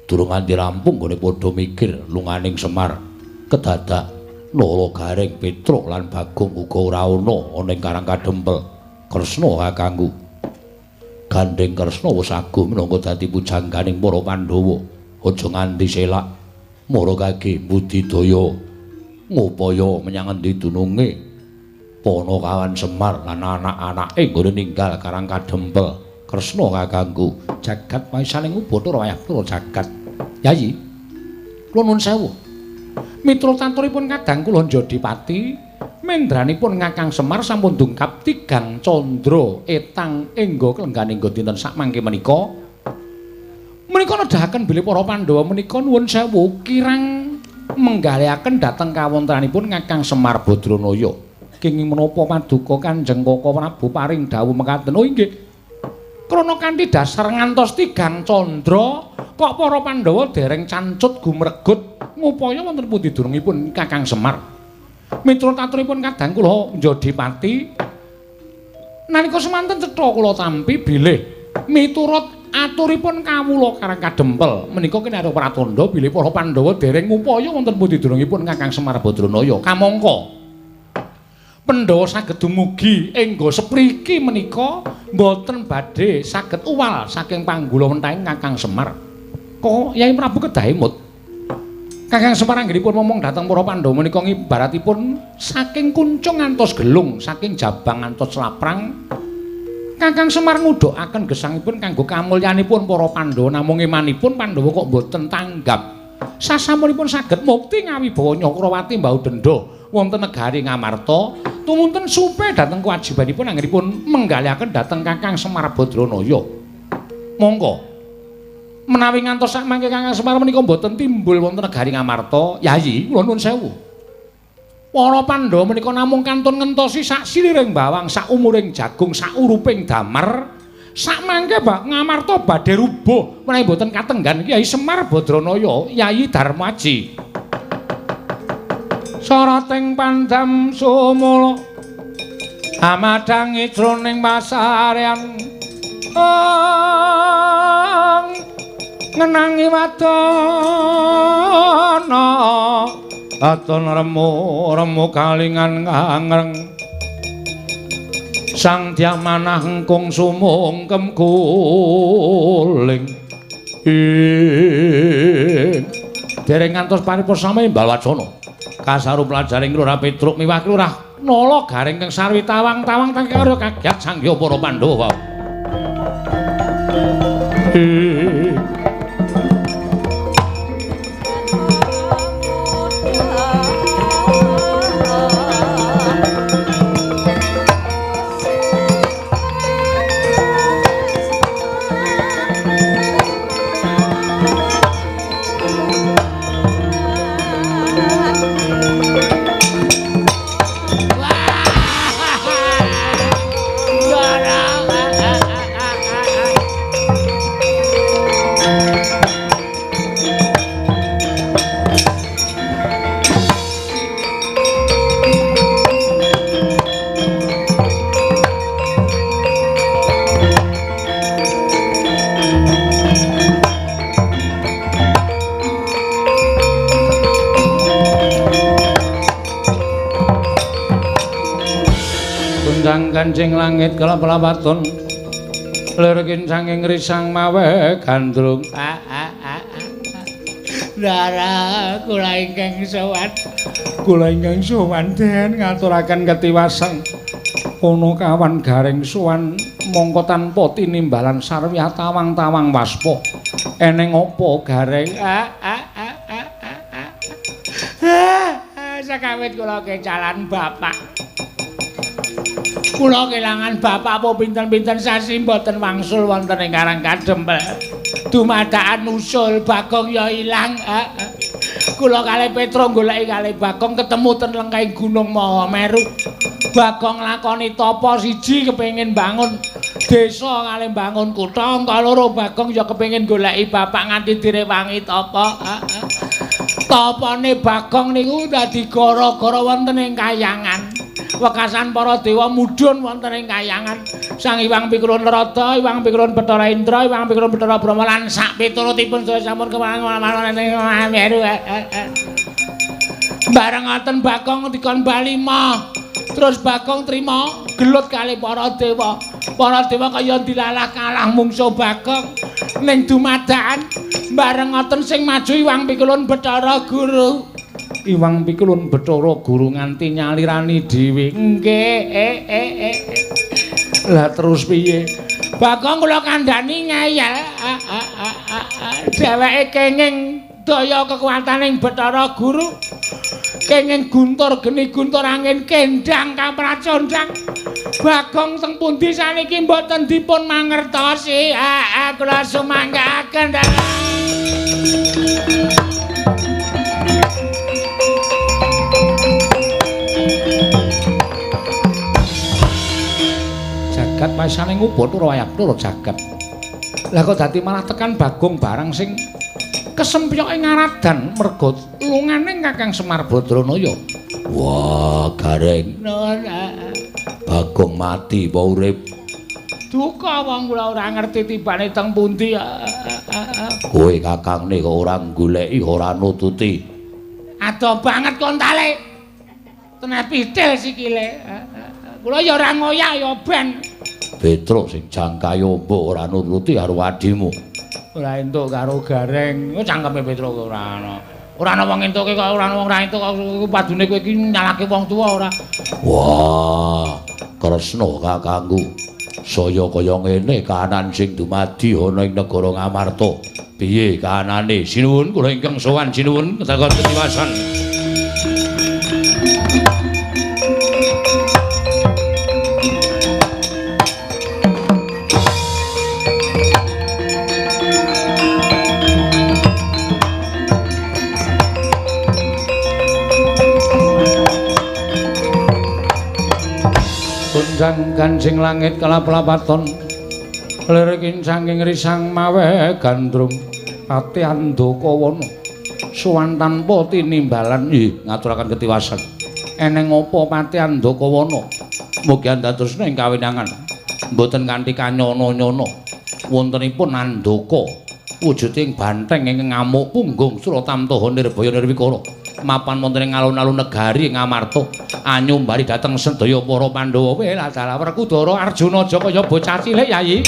Speaker 1: durung nganti rampung gone padha mikir lunganing Semar kedadak Nala Gareng Petruk lan Bagong uga ora ana ing Karang Kadempel Kresna kakangku gandeng Kresna wis agung minangka dadi pujangganing para Pandhawa aja nganti selak mara kage budidaya ngupaya menyang endi dununge Panakawan Semar lan anak-anake nggone ninggal Karang Kadempel Kresna kakangku jagat waisaning ubathara wayah para jagat Yayi kula nuwun sewu mitra tanturipun kadang kula Jodipati mendranipun Kakang Semar sampun dungkap 3 candra etang engga klengganing dinten sakmangke menika nedahaken bilih para Pandhawa menika nuwun sewu kirang menggalihaken dhateng kawontenanipun Kakang Semar Badranaya kenging menapa paduka Kanjeng Koko Prabu paring dawuh mekaten oh inggih krana kanthi dasar ngantos 3 candra kok para Pandhawa dereng cancut gumregut ngupaya wonten pundi durungipun Kakang Semar mitra taturipun kadang kula Jodipati nalika semanten cetha kula tampi bilih miturut aturipun kawula Karang Kadempel menika kene arep pratandha bilih para Pandhawa dereng ngupaya wonten pundi durungipun Kakang Semar Badranaya kamangka Pandhawa saged dumugi ing nggo sepriki menika mboten badhe saged uwal saking panggula wentahing Kakang Semar. Kok Yai Prabu kedah emut. Kakang Semar anggenipun momong dhateng para Pandhawa menika ngibaratipun saking kuncung ngantos gelung, saking jabang ngantos laprang. Kakang Semar ngudhukaken gesangipun kanggo kamulyanipun para Pandhawa namung imanipun Pandhawa kok mboten tanggap. Sasampunipun saged mukti ngawibawa Nyakrawati mbau denda wonten negari Ngamarta tumunten supe dhateng kewajibanipun anggenipun menggalihaken dhateng Kakang Semar Badranaya. Monggo menawi ngantos sak mangke Kakang Semar menika mboten timbul wonten negari Ngamarta, Yayi kula nuwun sewu. Para Pandhawa menika namung kantun ngentosi sak siliring bawang, sak umuring jagung, sak uruping damar. Sak mangke Ngamarta badhe rubuh menawi mboten katenggan Kyai Semar Badranaya, Yayi Darmaji. Sarating pandam sumula amadhangi jroning pasarean ngenangi wadana aton remu kalingan ngangreng sang diamanah engkung sumungkem kuling dereng ngantos paripurna Mbal Wacana kasaru pelajaring Lurah Petruk miwah Lurah Nala Garing kang sarwi tawang-tawang teng karya kagyat sangya para Pandhawa. Kancing langit kelap-lapaton lirikin sanging risang mawe gandrung Dara kula ingkang sowan den ngaturaken ketiwasan ana kawan garing sowan mongko tanpa tinimbalan sarwi tawang-tawang waspa eneng apa garing sakawit kula kecalan bapak. Kula kelangan bapak apa pinten-pinten sasi mboten wangsul wonten ing Karang Kadempel. Dumadakan usul Bagong ya ilang. Kula kalih Petra goleki kalih Bagong ketemu ten lengkahing Gunung Mahameru. Bagong lakoni tapa siji kepengin bangun desa kalih bangun kutha, kaloro Bagong ya kepengin goleki bapak nganti direwangi tapa. Tapane Bagong niku dadi gara-gara wonten ing kayangan. Wekasan para dewa mudhun wonten ing kayangan. Sang Hyang Pikulun Narada, Hyang Pikulun Bathara Indra, Hyang Pikulun Bathara Brahma lan sak piturutipun sedaya sampun kemangan meru. Bareng ngoten Bagong dikon bali mah. Terus Bagong trima gelut kalih para dewa. Para dewa kaya dilalah kalah mungsuh Bagong ning dumadakan. Bareng ngoten sing maju Hyang Pikulun Bathara Guru. Hyang Pikulun Bathara Guru nganti nyalirani dhewe. Nggih. Lah terus piye? Bagong kula kandhani ngayal. Dheweke kenging daya kekuwataning Bathara Guru. Kenging guntur geni guntur angin kendang kapracondang. Bagong teng pundi saniki mboten dipun mangertosi. Kula sumanggaken. Jagat masane ngubur wayapura jagat. Lah kok dadi malah tekan Bagong barang sing kesempyoke ngaradan merga lungane Kakang Semar Badranaya. Wah, Gareng. Bagong mati apa urip? Duka wong kula ora ngerti tibane teng pundi. Kowe kakangne kok ora goleki ora nututi. Adoh banget kontale.
Speaker 2: teneh pitil sikile. Kula ya ora ngoyak ya ben.
Speaker 1: Petruk sing jangkayomba ora nuruti karo adimu.
Speaker 2: Ora entuk karo gareng. Cangkeme Petruk ora ana. Ora ana wong entuke kok ora ana wong ra entuk kok padune kowe iki nyalahke wong tuwa ora.
Speaker 1: Wah, Kresna kakangku. Saya kaya ngene kahanan sing dumadi ana ing negara Ngamarta. Piye kahanane? Sinuwun kula ingkang sowan sinuwun ketakon ketiwasan. Kunjang kancing langit kelap-lapaton lirikin saking risang mawe gandrung pati Andakawana suwan tanpa tinimbalan ngaturaken ketiwasan eneng apa pati Andakawana mugi andadosna ing kawinangan mboten kanthi kanyono-nyono wontenipun Andaka wujuding banteng ing ngamuk punggung Suratamtaha Nirbaya Nirwikara mapan wonten ing alun-alun negari Ngamarta anyumbari dhateng sedaya para Pandhawa Weladara Werkudara Arjuna aja kaya bocah cilik Yayi.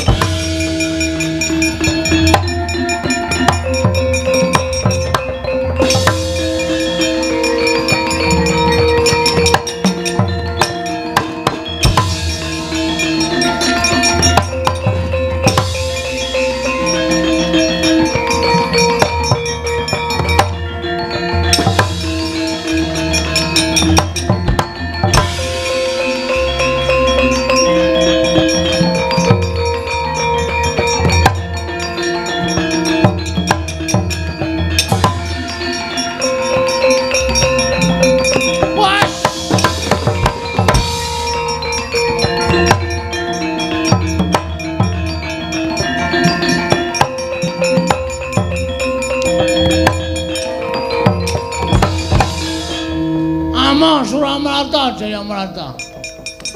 Speaker 1: Jayamrata.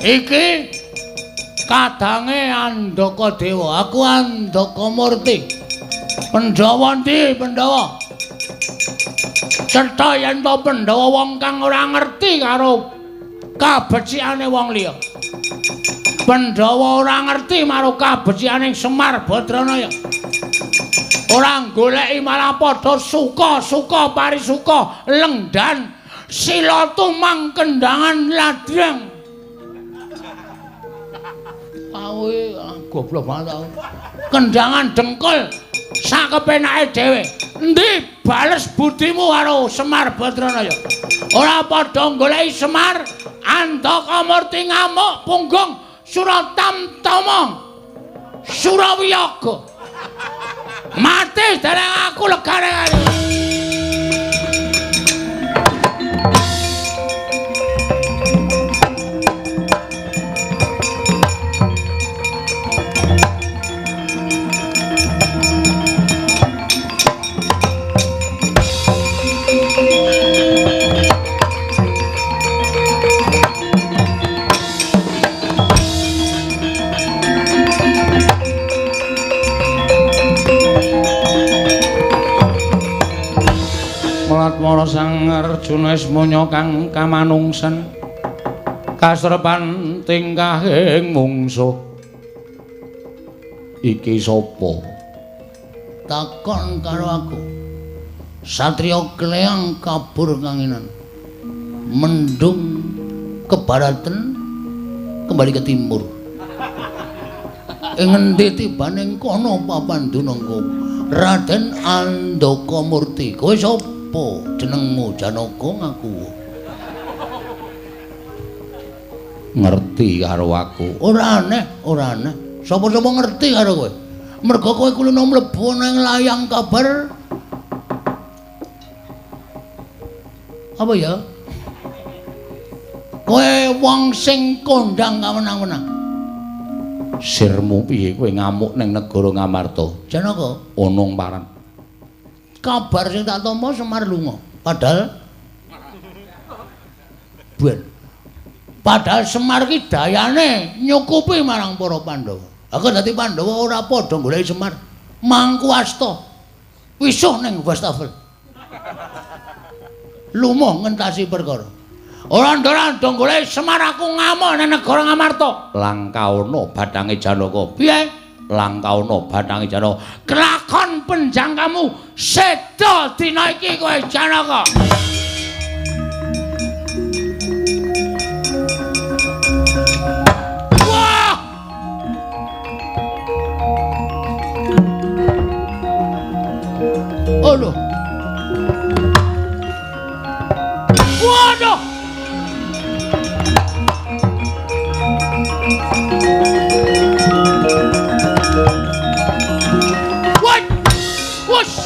Speaker 1: Iki kadange Andaka Dewa, aku Andaka Murti. Pandhawa ndi, Pandhawa? Cetha yen to Pandhawa wong kang ora ngerti karo kabecikane wong liya. Pandhawa ora ngerti karo kabecikane Semar Badranaya. Ora goleki malah padha suka-suka parisuka lengdan sila tumang kendangan ladrang. Awe goblok banget aku. Kendangan dengkul sakepenake dhewe. Endi bales budimu karo Semar Badranaya? Ora padha goleki Semar, Andaka Murti ngamuk punggung Suratamtama Surawiyaga. Mati dereng aku legane kali. Latmana Sang Arjuna Ismanya kang kamanungsan kasrepan tingkahing mungsuh. Iki sapa? Takon karo aku. Satriya Kleang kabur kanginan. Mendung ke baratan kembali ke timur. Ing endi tibaning kono papan dunungku Raden Andaka Murti. Kowe sapa? Jenengmu Janaka ngaku. Ngerti karo aku. Ora aneh, ora aneh. Sapa-sapa ngerti karo kowe. Merga kowe kulino mlebu nang layang kabar. Apa ya? Kowe wong sing kondang kamenang-menang. Sirmu piye kowe ngamuk ning negara Ngamarta? Janaka, onong paran. Kabar sing tak tampa Semar lunga. Padahal Semar ki dayane nyukupi marang para Pandhawa. Aku dadi Pandhawa ora padha goleki Semar. Mangku asta. Wisuh ning Wastafel. Lumoh ngentasi perkara.
Speaker 2: Ora ndara-ndara golek Semar aku ngamuk nang negara Ngamarta. Langkauna badange Janaka. Piye? Langkauna badange Janaka. Kelakon penjangkamu seda dina iki kowe Janaka. Wah! Oh lho. Waduh! What? Wush!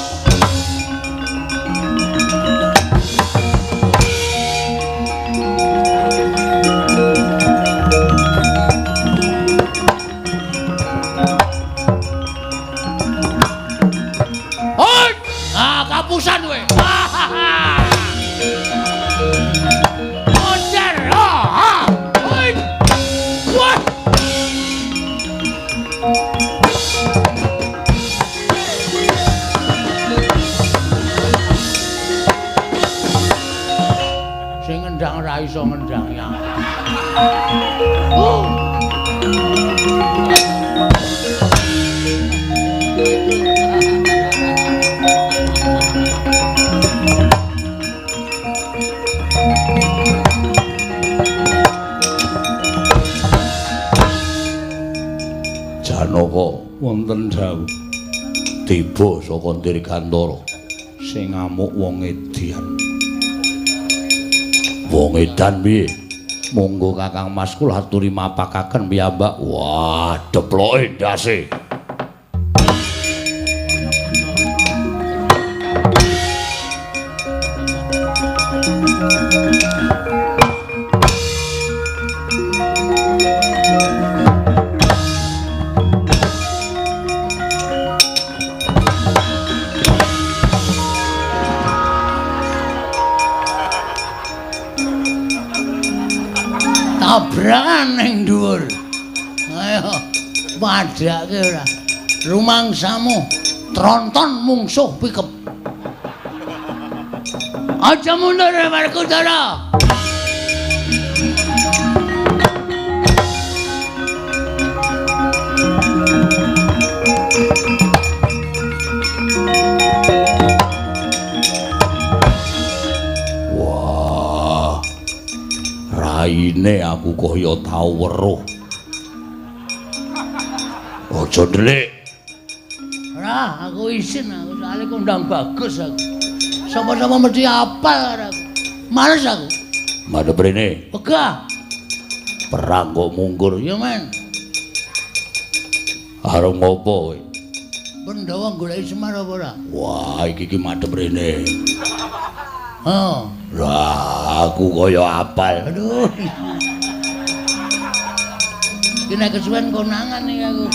Speaker 2: Hoi! Ah, kapusan kowe. Ocer. Ah! Hoi! What? Sing ngendang ora iso ngendang ya. Oh. Janaka wonten dawuh tiba saka Dirgantara sing ngamuk wong edian. Wong edan piye? Monggo Kakang Mas kula aturi mapakaken piyambak. Wah, deploke ndase. Tabrakan ning dhuwur. Ayo padhake ora. Rumangsamu tronton mungsuh pikep. Aja mundur Werkudara. Raine aku kaya tau weruh. Aja ndelik. Ora, aku isin aku soalé kondang bagus aku. Sapa-sapa mesti apal karo aku. Males aku. Madhep rene. Wegah. Perang kok mungkur ya, Men. Arep ngopo kowe? Pandhawa goleki Semar apa ora? Wah, iki madhep rene. Oh. Lah, aku kaya apal. Aduh. Iki nek kesuwen konangan iki aku.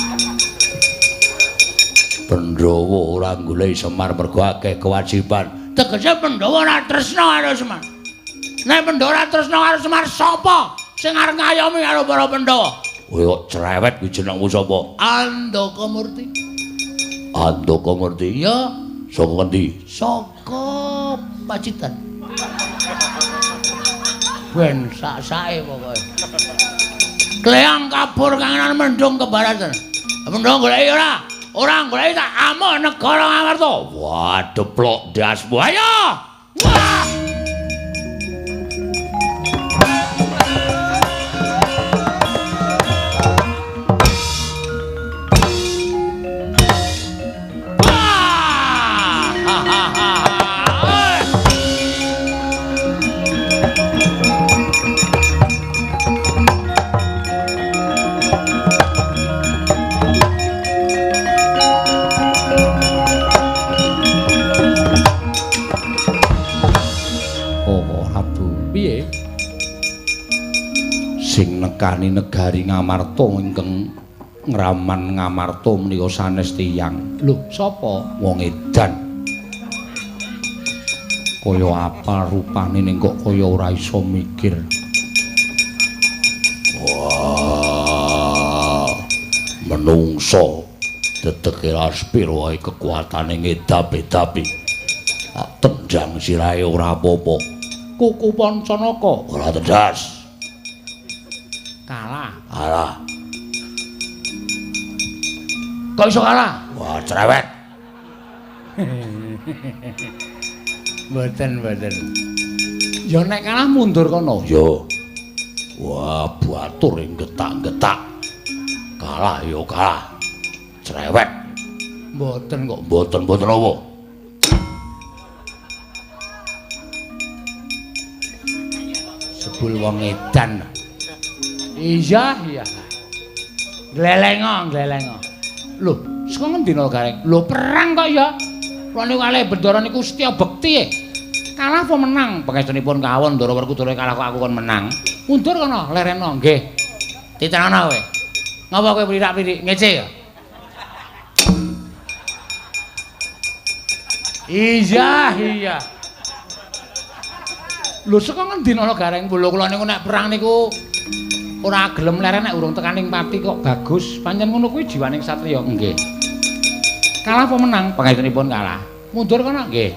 Speaker 2: Pandhawa ora golek Semar mergo akeh kewajiban. Tegese Pandhawa ora tresna karo Semar. Nek Pandhawa ora tresna karo Semar, sapa sing arep ngayomi karo para Pandhawa? Kowe kok cerewet kuwi jenengmu sapa? Andakamurti. Andakamurti? Ya, saka endi? Saka Pacitan. Ben sak-sake pokoke. Kleang kabur kangenan mendung ke baratan. Mendung goleki ora? Ora goleki tak amuk negara Ngamarta. Wah, deplok dasmu. Ayo! Wah! Sing nekani negari Ngamarta ingkang ngraman Ngamarta menika sanes tiyang. Lho, sapa? Wong edan. Kaya apal rupane ning kok kaya ora iso mikir. Wah. Menungso teteke raspiro wae kekuatane ngedapi-dapi. Tak tendang sirahe ora apa-apa.
Speaker 1: Kuku Pancanaka.
Speaker 2: Ora tedas.
Speaker 1: Kalah.
Speaker 2: Kalah.
Speaker 1: Kok iso kalah?
Speaker 2: Wah, cerewet.
Speaker 1: Mboten. Ya nek kalah mundur kono.
Speaker 2: Yo. Wah, batur ing getak-getak. Kalah yo kalah. Cerewet.
Speaker 1: Mboten kok.
Speaker 2: Mboten apa?
Speaker 1: Sebul wong edan. Iya. Glelengo. Lho, saka ngendi no gareng? Lho perang kok ya. Rene kalih Bendara niku setya bekti. Kalah apa menang? Pangestunipun kawon Ndara Werkudara kalah kok aku kon menang. Mundur kono, lereno nggih. Titenana kowe. Ngapa kowe plirak-plirik ngece ya? Iya. Lho saka ngendi no gareng? Lho kula niku nek perang niku ora gelem leren nek urung tekaning pati kok bagus. Pancen ngono kuwi jiwaning satriya. Nggih. Kalah apa menang? Pangestunipun kalah. Mundur kono nggih.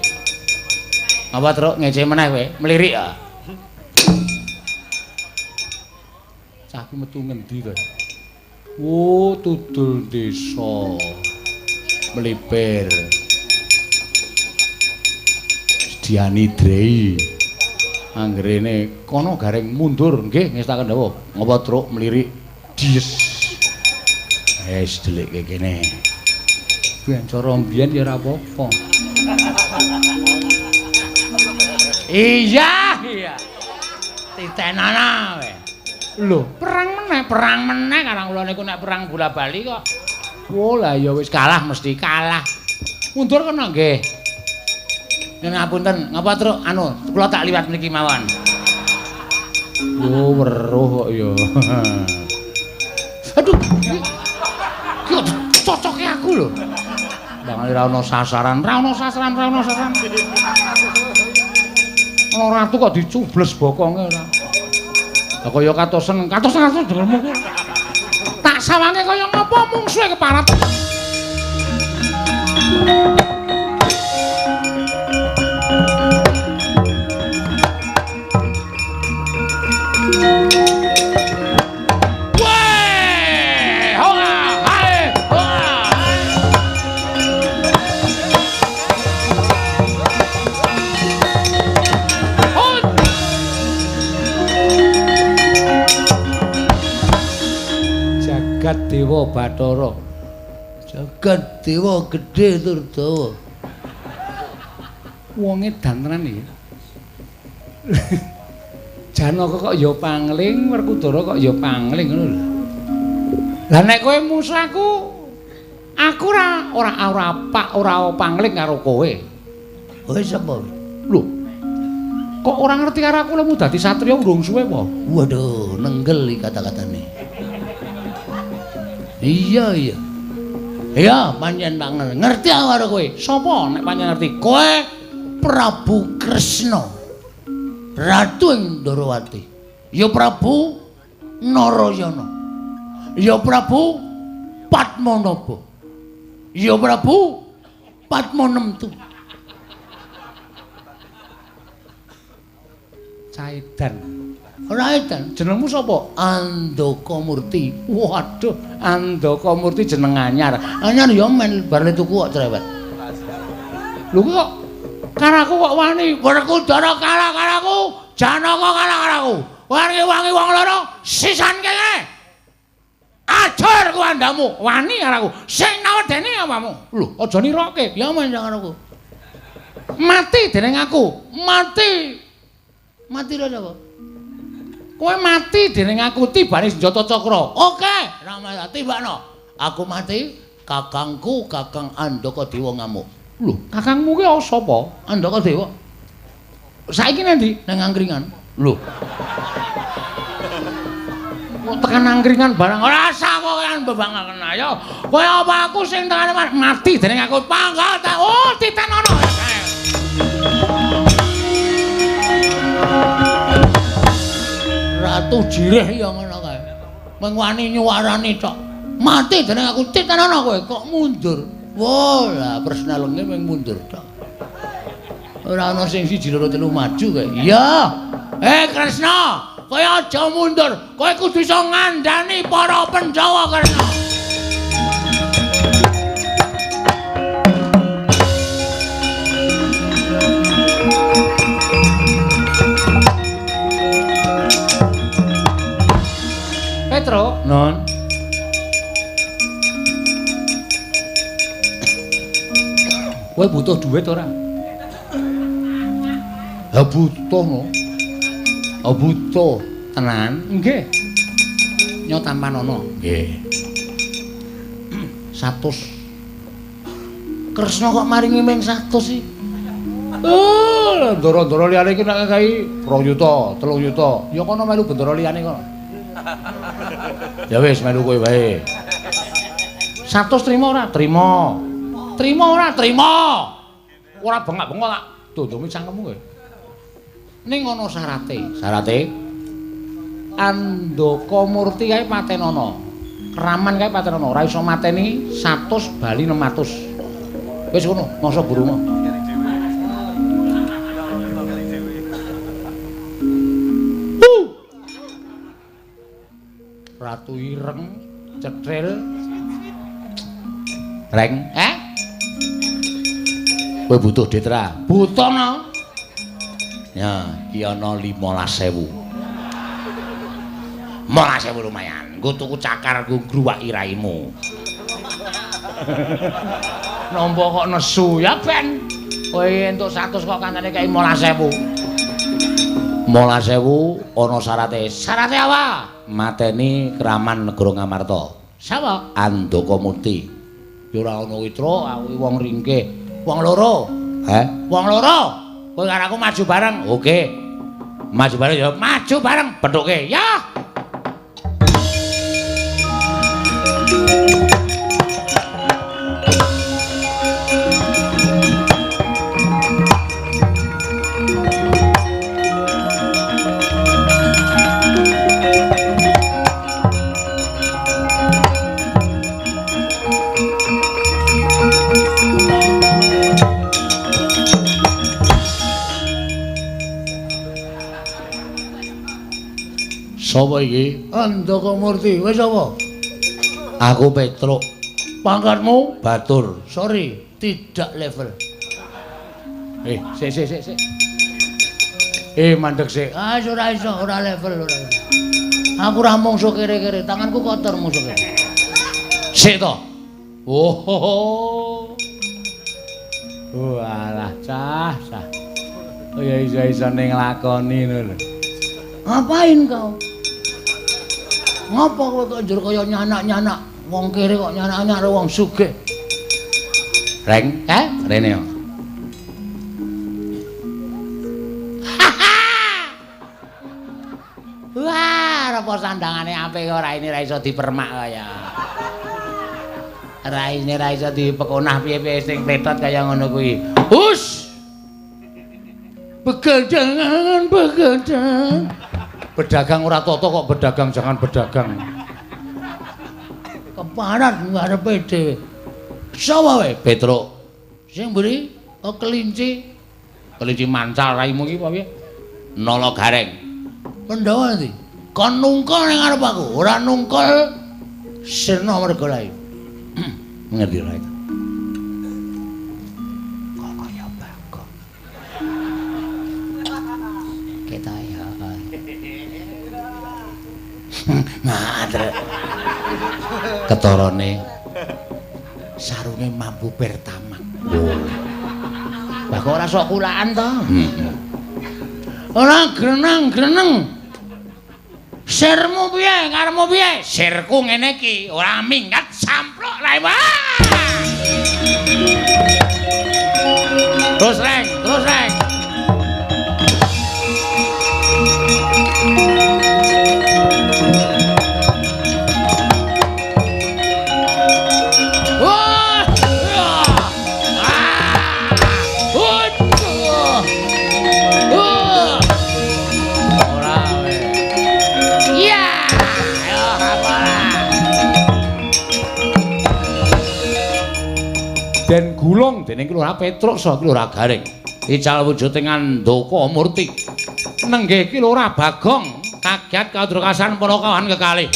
Speaker 1: Apa truk ngece meneh kowe? Mlirik ya. Cah ki metu ngendi to? Oh, tudul desa. Melipir. Diani Drei. Anggerene kono gareng mundur nggih ngestaken dawuh. Ngapa truk mlirik dies. Wis delikke kene. Kuwi cara mbiyen ya ora apa-apa. Iya. Titenana kowe. Lho, perang meneh karang kula niku nek perang bola-bali kok. Oh, lah ya wis kalah mesti kalah. Mundur kono nggih. Yen ngapunten, ngapa truk kula tak liwat mriki mawon. Oh, weruh kok ya. Aduh. Ki cocoke aku lho. Bangane ra ono sasaran. Ono ratu kok dicubles bokonge ora. Lah kaya katosen dengermu kuwi. Tak sawange kaya ngapa mungsuhe keparat. Jagat Dewa Bathara. Jagat Dewa gedhe tur dawa. Wong edan tenan iki. Janaka kok ya pangling, Werkudara kok ya pangling ngono lho. Lah nek kowe musuhku, aku ora pangling karo kowe. Kowe sapa? Lho. Kok ora ngerti karo aku lemu dadi satriya urung suwe apa? Waduh, nenggel iki kata-katane. Iya. Iya, pancen tak ngerti aku karo kowe. Sapa nek pancen ngerti? Kowe Prabu Kresna. Ratu Ndarawati. Ya Prabu Narayana. Ya Prabu Padmanaba. Ya Prabu Padmanemtu. Caidan. Ora edan, jenengmu sapa? Andakamurti. Waduh, Andakamurti jeneng anyar. Anyar ya men bar tuku kok cerewet. Lho kok karaku kok wani Werkudara kalah karaku, Janaka kalah karaku. Wangi-wangi wong loro sisan kene. Ajar ku andamu, wani karaku. Sing nawedeni apamu? Lho, aja niroke. Ya men karaku. Mati dening aku. Mati lho apa? Kowe mati dening aku tibane senjata cakra. Oke, Ramaya tibakno. Aku mati, kakangku Kakang Andakadewa ngamuk. Lho, kakangmu ki sapa? Andakadewa. Saiki nendi? Nang angkringan. Lho. Kok tekan angkringan barang ora sakokan bebangaken ayo. Kowe apa aku sing tekane mati dening aku panggal ta. Oh, titenono. Ratu jireh ya ngono kae. Mung wani nyuwarani tok. Mati dening aku titenono kowe kok mundur. Wah, lah personalenge mung mundur tok.
Speaker 2: Ora ana sing 1 2 3 maju kae. Iya. Kresna, kowe aja mundur. Kowe kudu iso ngandani para Pandhawa, Kresna.
Speaker 1: Petro,
Speaker 2: Non.
Speaker 1: kowe butuh duit ora?
Speaker 2: Ha butuh no. Ha butuh tenan.
Speaker 1: Nggih.
Speaker 2: Nyo tampan ana.
Speaker 1: Nggih.
Speaker 2: 100. Kresna kok maringi ming 100 sih?
Speaker 1: Ndara-ndara liyane iki nek kai 2 juta, 3 juta. Ya kono melu bendara liyane kono. Ya wis melu kowe wae. 100 trimo ora? Trimo. Trimo ora? Trimo. Ora bengak-bengok tak dondome cangkemmu kowe. Ning ana syarate. Syarate Andaka Murti kae patenana. Kraman kae patenana. Ora iso mateni 100 bali 600. Wis ngono, mangsa buruma. Ratu Ireng, Cetril, Reng, kowe butuh duit ra?
Speaker 2: Butuh no.
Speaker 1: Ya, iki ana 15.000. 15.000 lumayan. Nggo tuku cakar nggo ngruwaki raimu.
Speaker 2: Nampa kok nesu ya ben. Kowe entuk 100 kok kancane kaya 15.000.
Speaker 1: 15.000 ana syarate.
Speaker 2: Syarate apa?
Speaker 1: Mateni Kraman Negara Ngamarta.
Speaker 2: Sapa?
Speaker 1: Andaka Murti.
Speaker 2: Ya ora ana witra, aku wong ringkih. Wong loro. Wong loro. Kowe karo aku maju bareng.
Speaker 1: Oke. Maju bareng ya.
Speaker 2: Maju bareng bethuke. Ya.
Speaker 1: Sapa iki?
Speaker 2: Andaka Murti. Wis apa?
Speaker 1: Aku Petruk.
Speaker 2: Pangkatmu?
Speaker 1: Batur.
Speaker 2: Sorry, tidak level.
Speaker 1: Sik. Mandeg sik.
Speaker 2: Ora iso, ora level, ora. Aku ora mungsuh kere-kere, tanganku kotor mungsuh kere.
Speaker 1: Sik to. Oh. Walah, cah. Oh ya iso ning lakoni ngono lho.
Speaker 2: Ngapain kau? Ngapa kowe kok njur kaya nyanak-nyanak? Wong kere kok nyanak-nyanak karo wong sugih.
Speaker 1: Reng, rene yo.
Speaker 2: Wah, apa sandangane apik kok raine ra iso dipermak kaya. Raine ra iso dipekonah piye-piye sing petot kaya ngono kuwi. Hus! Begadang.
Speaker 1: Pedagang ora toto kok bedagang jangan bedagang.
Speaker 2: Keparat ngarepe dhewe. Sapa wae?
Speaker 1: Petruk.
Speaker 2: Sing mburi kelinci.
Speaker 1: Kelinci mancal raimu iki apa piye? Nala Gareng.
Speaker 2: Pandhawa ndi? Kon nungkul ning ngarep aku, ora nungkul sirna mergolahe.
Speaker 1: Ngerti ra itu?
Speaker 2: Kok kaya bagong. Ketaya. Ngadrek.
Speaker 1: Ketorone
Speaker 2: Sarunge mampu pertamak.
Speaker 1: oh.
Speaker 2: Lah kok ora sok kulaan to? Ora greneng-greneng. Sirmu piye? Karepmu piye? Sirku ngene iki, ora minggat samplok lae wae. Terus reng.
Speaker 1: Den gulung dening Kelurahan Petruk saha Kelurahan Gareng. ical wujuding Andaka Murti. Nenggih ki Lurah Bagong kaget kadrukasan para kawan kekalih.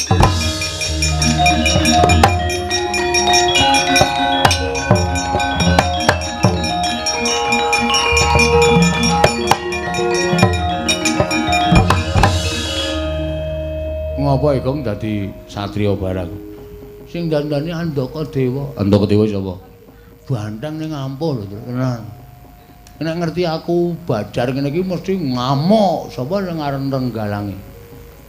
Speaker 1: Ngapa Igong dadi satriya barang? Sing dandani Andaka Dewa. Andaka Dewa sapa? Banteng ning ampuh lho, tenan. Nek ngerti aku Badar ngene iki mesti ngamuk sapa sing aran Renggalange.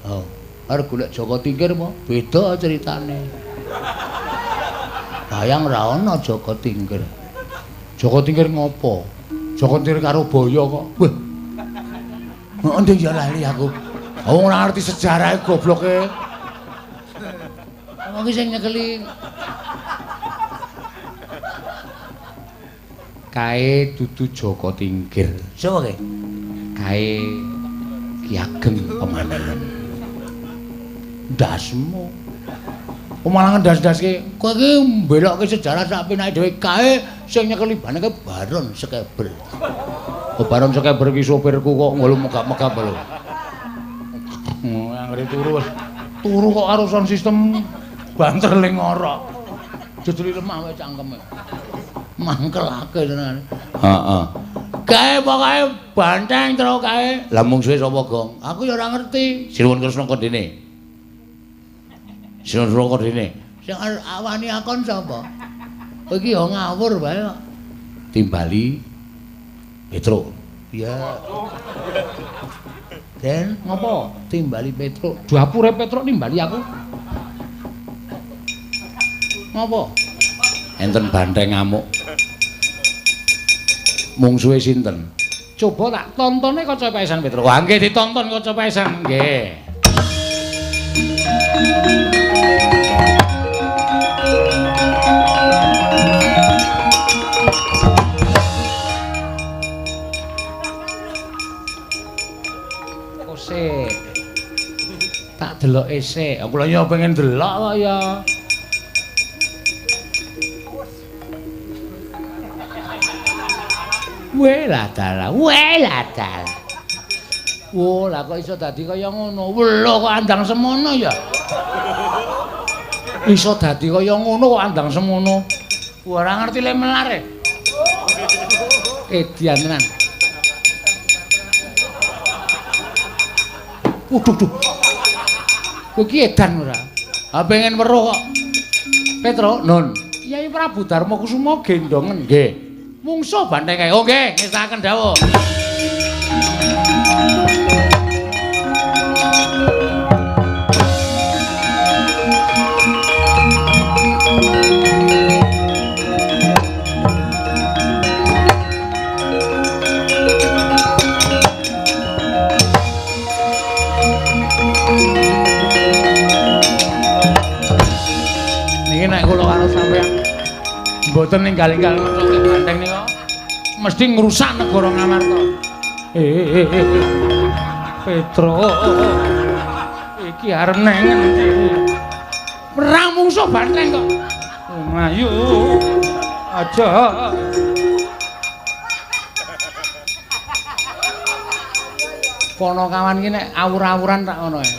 Speaker 1: Oh, arep golek Joko Tingkir apa? Beda ceritane. Bayang ra ana Joko Tingkir. Joko Tingkir ngopo? Joko Tingkir karo Boyo kok. Wah. Ndek ya lali aku. Wong ora ngerti sejarahe gobloke. Wong iki sing nyekeli. Kae dudu Joko Tingkir. Sapa kae? Kae Ki Ageng Pemalangan. Dasmu. Pemalangan das-daske kowe iki mbelokke sejarah sak penake dhewe kae sing nyekeli baneke Baron Sekeber. Oh Baron Sekeber ki sopirku kok ngulu megap-megap lho. Anggere turu kok karo sound system banter ling ngorok. Jejuli lemah wae cangkeme. Mangkelake tenan. Heeh. Kae pokoke banteng terus kae. Lah mungsuhe sapa, Gong? Aku ya ora ngerti. Sinuwun Kresna Kondene. Sinuwun Kondene. Sing awani akon sapa? Kowe iki ya ngawur wae kok. Timbali Petro. Ya. Den, ngopo? Timbali Petro. Dapure Petro nimbali aku. Ngopo? Enten banteng ngamuk. Mungsuhe sinten? Coba tak tontone Kaca Paesan Petro. Wah, nggih ditonton Kaca Paesan, nggih. Kose. Tak deloke sik. Aku lho ya pengen delok kok ya. Wela dalah. Wo, lah kok iso dadi kaya ngono. Welo kok andang semono ya. Iso dadi kaya ngono kok andang semono. Ora ngerti le melare. Edian tenan. Waduh. Kowe iki edan ora? Ha pengen weruh kok. Petro, Nun. Kyai Prabu Darma Kusuma gendongen nggih. Mungsuh banteng kae. Oh nggih, ngestaken dawuh. Niki nek kula karo sampeyan mboten ninggal-ninggal ngecoke banteng nika mesti ngrusak negara Ngamarta. Petro. Iki arep nang ngendi? Perang mungsuh banteng kok. Mlayu. Aja. Kono kawan ki nek awur-awuran tak ngono ae.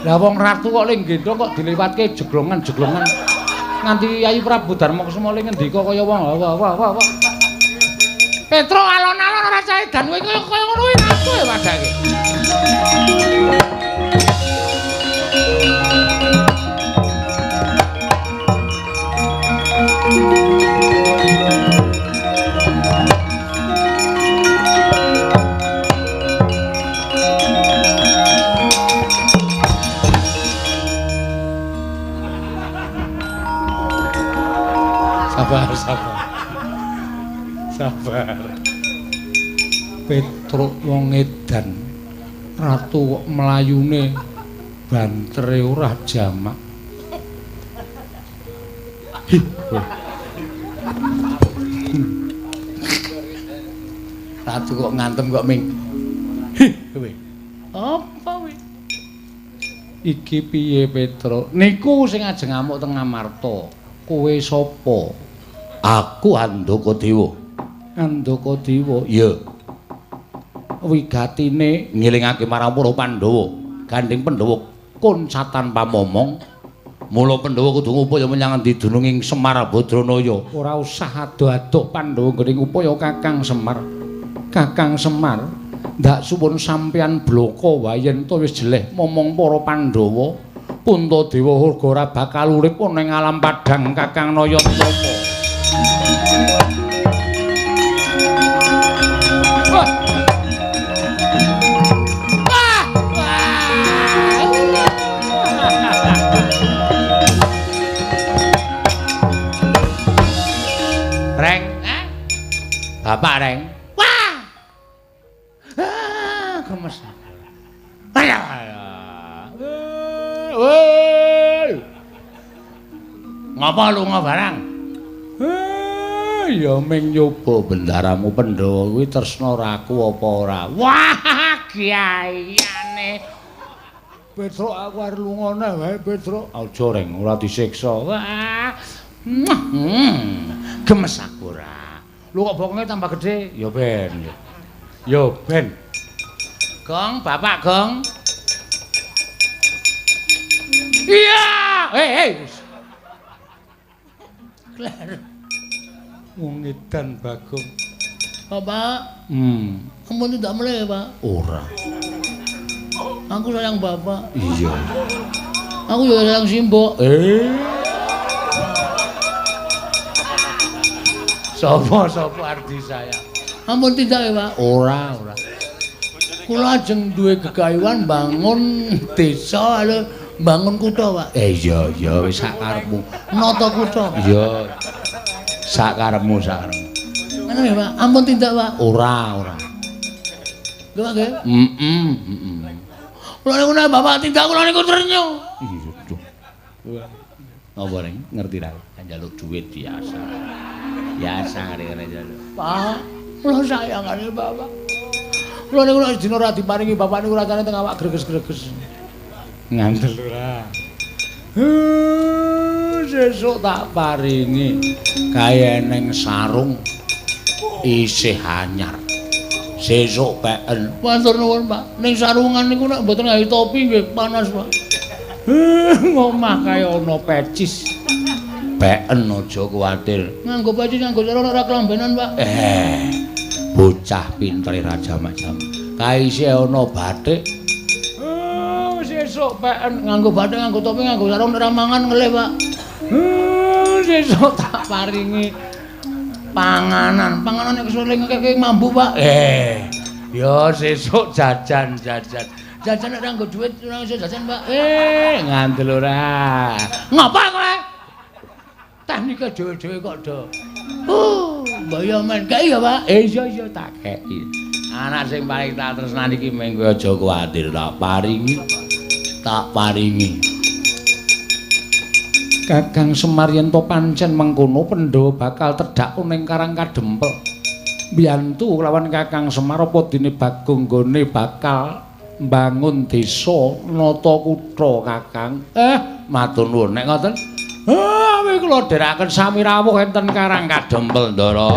Speaker 1: Lah wong ratu kok ling gendong kok dilewatke jeglongan-jeglongan. Nganti Kyai Prabu Darma Kusuma ling ngendika kaya wong wah. Petro alon-alon ora cah edan kowe kaya ngono kuwi ratu e padake. Sabar. Petro wong edan. Ratu kok mlayune bantere ora jamak. Ratu kok ngantem kok ming. Kowe. Apa kowe? Iki piye Petro? Niku sing ajeng ngamuk teng Ngamarta. Kowe sapa? Aku Andaka Dewa. Andaka Dewa. Ya. Wigatine ngelingake marang para Pandhawa, gandeng Pandhawa koncatan pamomong. Mula Pandhawa kudu ngupaya menyang endi dununging Semar Badranaya. Ora usah ado-ado Pandhawa nggone ngupaya Kakang Semar. Kakang Semar, ndak suwun sampeyan blaka wayen to wis jeleh momong para Pandhawa. Puntadewa uga ora bakal urip ana ing alam padhang Kakang Nayantaka. Reng, Bapak Reng. Wah! Gemes. Woi. Ngapa lunga barang? Ya ming nyoba bendaramu Pandhawa kuwi tresna raku apa ora? Wah, gayane. Petruk aku arep lungane wae, Petruk. Aja Reng, ora disiksa. Wah. Gemes aku ora. Lu kok bokonge tambah gedhe? Ya ben. Ya ben. Gong, Bapak Gong. Iya. Hei. Kler. Wong edan Bagong. Bapak. Ampun tidak meleh, Pak. Ora. Aku sayang Bapak. Iya. Aku juga sayang Simbok. Sapa arti saya? Ampun tidak ya, Pak. Ora. Kula ajeng duwe gegayuhan bangun desa lho, bangun kutha, Pak. Iya, wis sak karepmu. Nata kutha. Iya. Sak karepmu. Ngono ya, Pak. Ampun tidak, Pak. Ora. Lho, Pak, nggih? Kula niku nek Bapak tidak kula niku ternyo. Iya. Apa ning ngerti ra? Njaluk duit biasa. Biasa ngene njaluk. Pak, kula sayangane Bapak. Kula niku nek dina ora diparingi Bapak niku rasane teng awak greges-greges. Ngandel ora. Sesuk tak paringi kaya neng sarung isih anyar. Sesuk peken. Matur nuwun, Pak. Ning sarungan niku nek mboten gawe topi nggih panas, Pak. Ngomah kaya ana pecis. Peken aja kuwatir. Nganggo pecis nganggo sarung ora kelambenan, Pak. Bocah pintere raja macam. Kaise ana bathik. Sesuk peken nganggo bathik, nganggo topi, nganggo sarung ora mangan ngelih, Pak. Sesuk tak paringi panganan nek kesuling ngekek mambu, Pak. Ya sesuk jajan. Jajan nek nganggo dhuwit ora iso jajan, Pak. Ngandel ora. Ngapa kowe? Teknike dhewe-dhewe kok do. Mbok yo men kei ya, Pak. Iya tak kei. Anak sing paling tak tresnani iki mengko aja kuwatir, tak paringi. Kakang Semar yen to pancen mengkono Pandhawa bakal tedhak ning Karang Kadempel. Mbiyantu lawan Kakang Semar apa dene Bagong nggone bakal mbangun desa nata kutha, Kakang. Matur nuwun nek ngoten. Wis kula dherekaken sami rawuh enten Karang Kadempel, Ndara.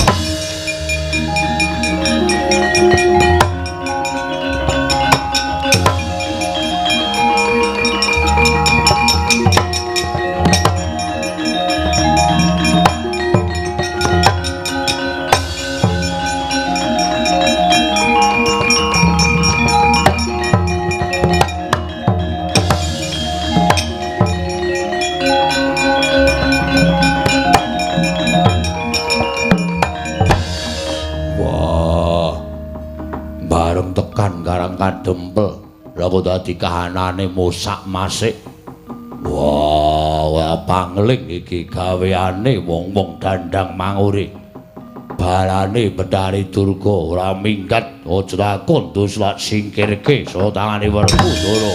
Speaker 1: Karang Kadempel lha kok dadi kahanane mosak masik. Wah, pangling iki gaweane wong-wong dandang mangure. Balane Betari Durga ora minggat aja takon dus lak singkirke saka tangane Werkudara.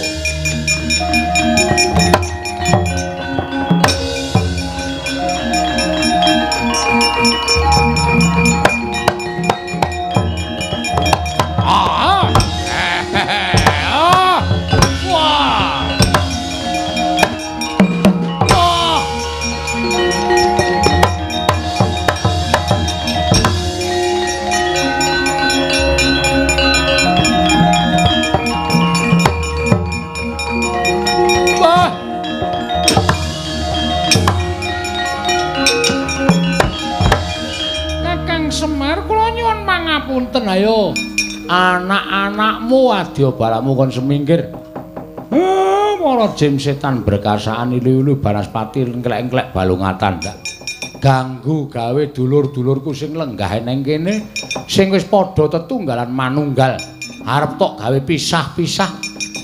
Speaker 1: Semar kula nyuwun pangapunten ayo. Anak-anakmu adya balamu kon semingkir. Para jin setan berkasaan ilu-ilu Banaspati engklek-engklek balungatan ndak. Ganggu gawe dulur-dulurku sing lenggah neng kene sing wis padha tetunggalan manunggal. Arep tok gawe pisah-pisah.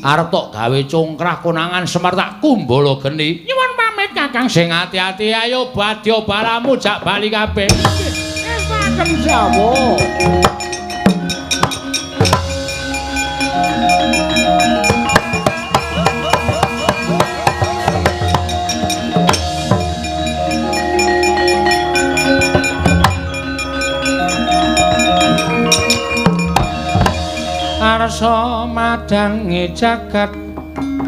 Speaker 1: Arep tok gawe congkrah konangan Semar tak kumbala geni. Nyuwun pamit Kakang sing ati-ati ayo badya balamu jak bali kabeh. Wis saken jawa. Arsa madangi jagat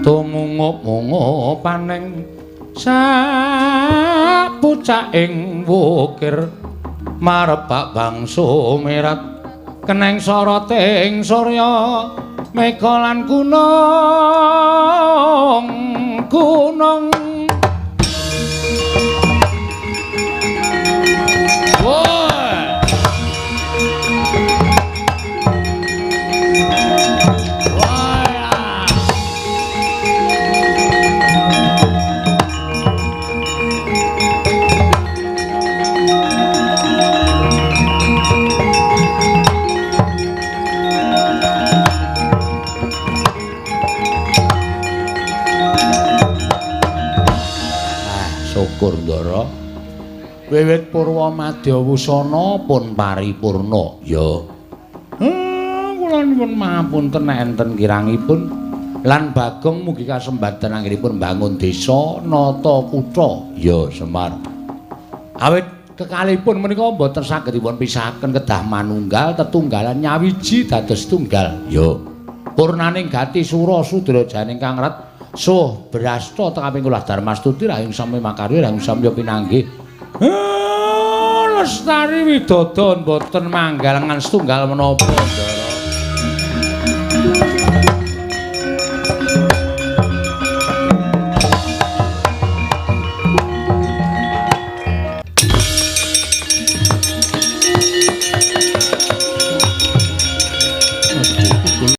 Speaker 1: tumungup-mungup paning sapucaking wukir marebak bangsa merat keneng soroting surya mega lan gunung Ndara wiwit purwa madya wusana pun paripurna ya kula nyuwun mapunten enten kirangipun lan Bagong mugi kasembadan anggenipun bangun desa nata kutha ya Semar awit kekalipun menika boten saged dipun pisahaken kedah manunggal tetunggalan nyawiji dados tunggal ya purnaning gati sura sudrajane Kang Rat Suh berasta tekaping ulah Darmastuti rahing sami makarya rahing samya pinanggih. Lestari widodon boten manggalengan setunggal menapa.